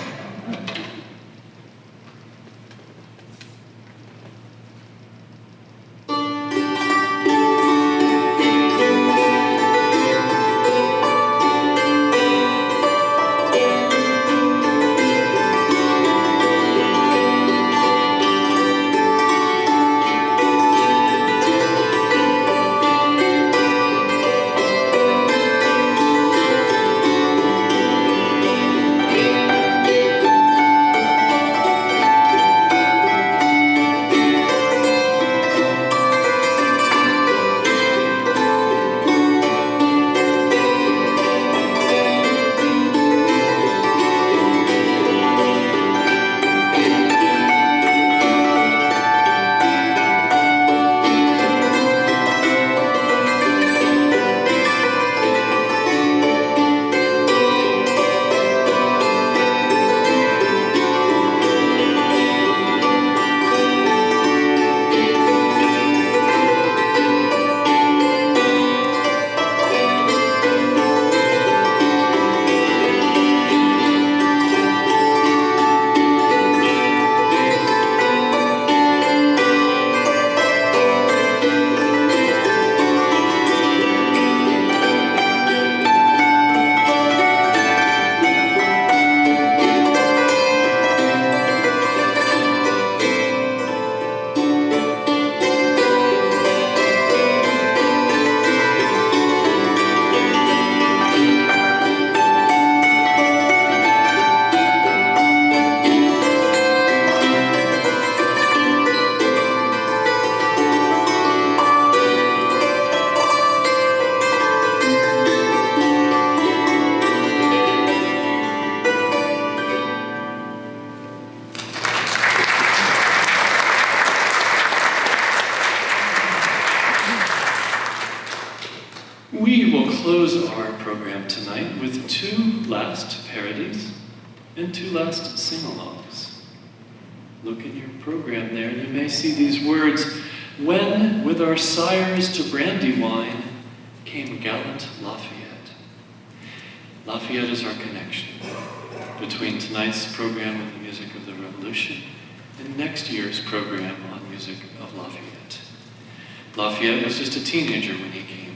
We will close our program tonight with two last parodies and two last sing-alongs. Look at your program there, and you may see these words. When, with our sires to Brandywine, came gallant Lafayette. Lafayette is our connection between tonight's program with the music of the Revolution and next year's program on music of Lafayette. Lafayette was just a teenager when he came here,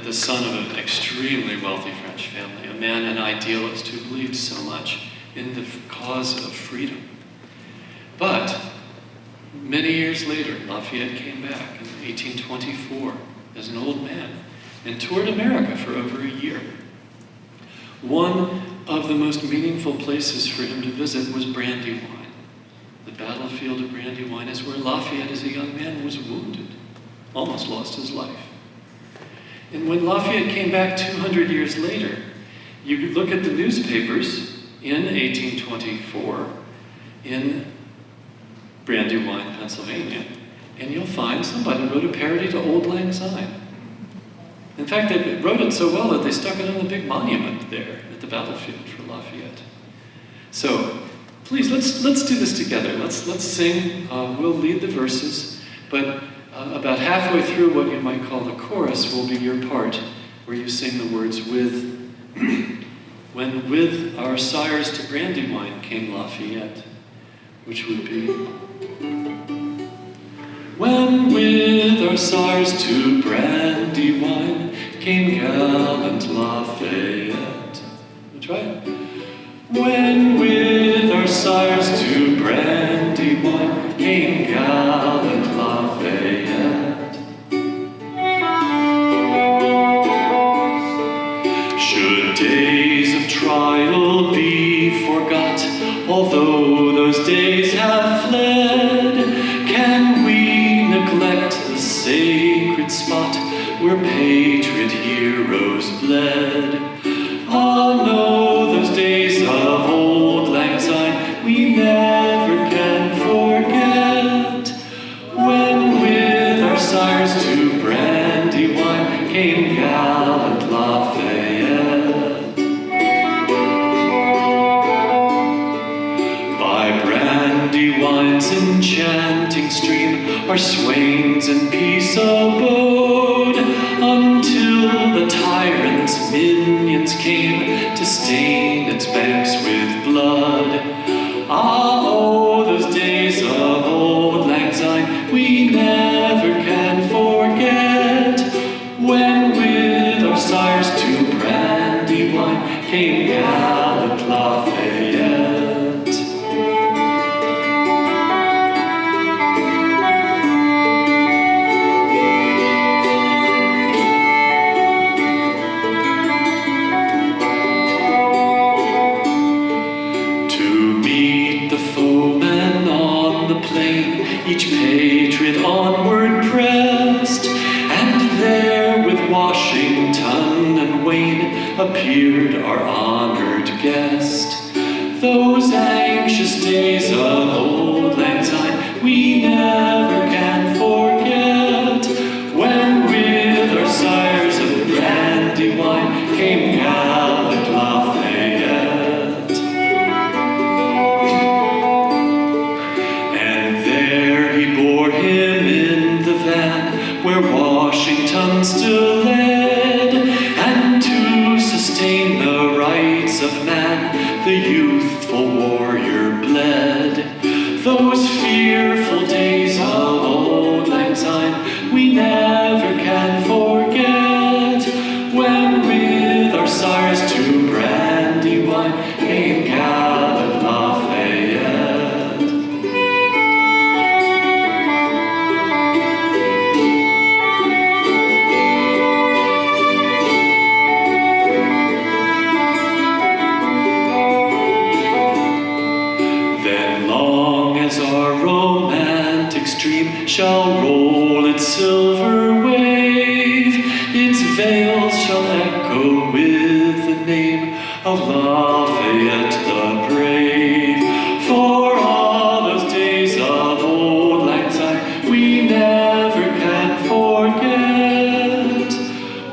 the son of an extremely wealthy French family, a man, an idealist who believed so much in the cause of freedom. But many years later, Lafayette came back in 1824 as an old man and toured America for over a year. One of the most meaningful places for him to visit was Brandywine. The battlefield of Brandywine is where Lafayette, as a young man, was wounded, almost lost his life. And when Lafayette came back 200 years later, you could look at the newspapers in 1824 in Brandywine, Pennsylvania, and you'll find somebody wrote a parody to Auld Lang Syne. In fact, they wrote it so well that they stuck it on the big monument there at the battlefield for Lafayette. So, please, let's do this together. Let's sing. We'll lead the verses, but about halfway through what you might call the chorus will be your part, where you sing the words with, when with our sires to Brandywine came Lafayette, which would be, when with our sires to Brandywine came gallant Lafayette. We'll try it. When with our sires to Brandywine came gallant Lafayette. Should days of trial be forgot, although those days have fled, can we neglect the sacred spot where patriot heroes bled? Oh no, those days of Auld Lang Syne we never can forget. When with our sires to Brandywine came gallant Lafayette. our swains in peace abode, until the tyrant's minions came to stain its banks with blood. Ah, oh, those days of old lang syne we never can forget, when with our sires to Brandywine came gallant Lafayette. Each patriot onward pressed, and there with Washington and Wayne appeared our honored guest. Those anxious days of old lang syne we never can forget, when with our sires of Brandywine came gallant Lafayette. Where Washington still led, and to sustain the rights of man, the youthful warrior bled. Those fearful days of old lang syne we never can forget, when with our sires to Brandywine came gallant Lafayette. Shall roll its silver wave, its veils shall echo with the name of Lafayette the brave. For all those days of old lang syne we never can forget,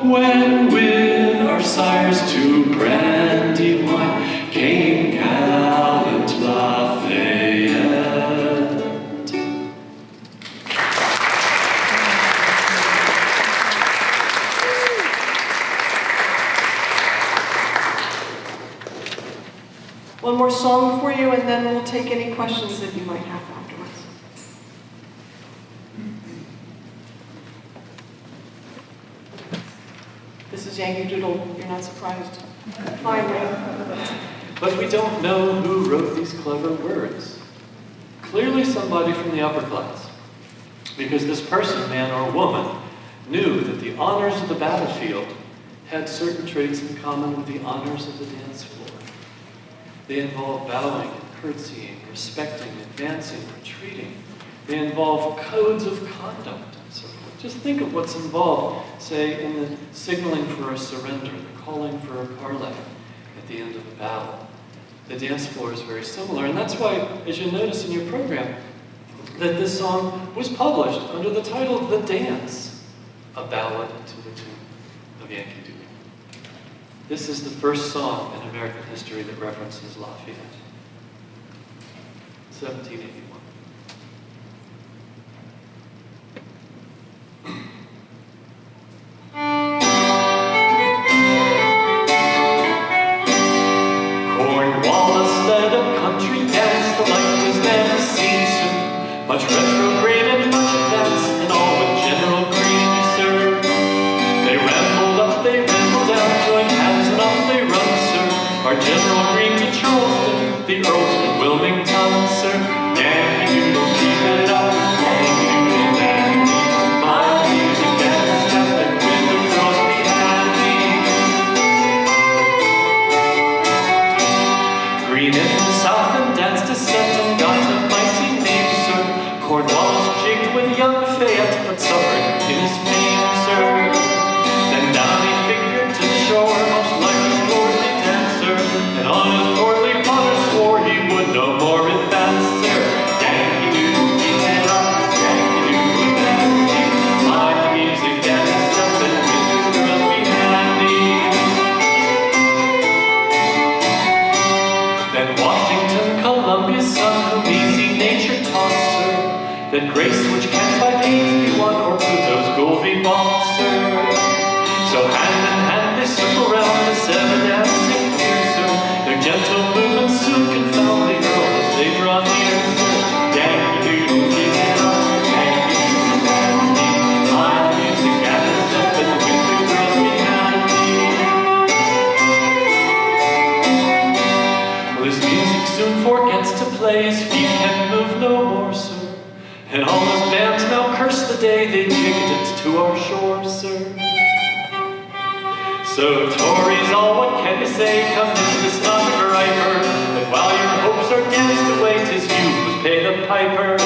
when with our sires to Brandywine came gallant Lafayette.
One more song for you, and then we'll take any questions that you might have afterwards. This is Yankee Doodle. You're not surprised. Finally.
But we don't know who wrote these clever words. Clearly somebody from the upper class. Because this person, man or woman, knew that the honors of the battlefield had certain traits in common with the honors of the dance floor. They involve bowing and curtsying, respecting, advancing, retreating. They involve codes of conduct and so forth. Just think of what's involved, say, in the signaling for a surrender, the calling for a parley at the end of a battle. The dance floor is very similar, and that's why, as you'll notice in your program, that this song was published under the title The Dance, a ballad to the tune of Yankee Doodle. This is the first song in American history that references Lafayette. 1781. Cornwallis led a country dance, the like was never seen, sir. Much retrograde and much advance, and all with General Greene, sir. They rambled up, they rambled down, joined hands and off they run, sir. Our General Greene to Charleston, the Earls to Wilmington, sir. Yankee Doodle, keep it up, Yankee Doodle dandy. My music dance, and with the girls be handy. Greene in the South and danced a set and got a mighty name, sir. Cornwallis jigged with young Fayette, but suffered in his fame, sir. Then down he figured to the shore, most like a lordly dancer, and on his lordly honor swore he would no more advance, sir. Yankee Doodle, keep it up, Yankee Doodle dandy. My music dance up and with the girls be handy. Then Washington, Columbia's son, whom easy nature taught, sir, that grace
race which can't by pains be won, or Pluto's gold be bought, sir. So hand in hand they circle round the seven dancing fear, sir. Their gentle movements soon confound the earl as they draw near, sir. Yankee-doodle-dee, yankee-doodle-dandy, my music gathers up and the wind girls behind me. Well, his music soon forgets to play, his feet can move no more, sir. And all those bands now curse the day they jigged it to our shore, sir. So Tories, all what can you say? Come into this non-griper, that while your hopes are danced away, 'tis you who's pay the piper.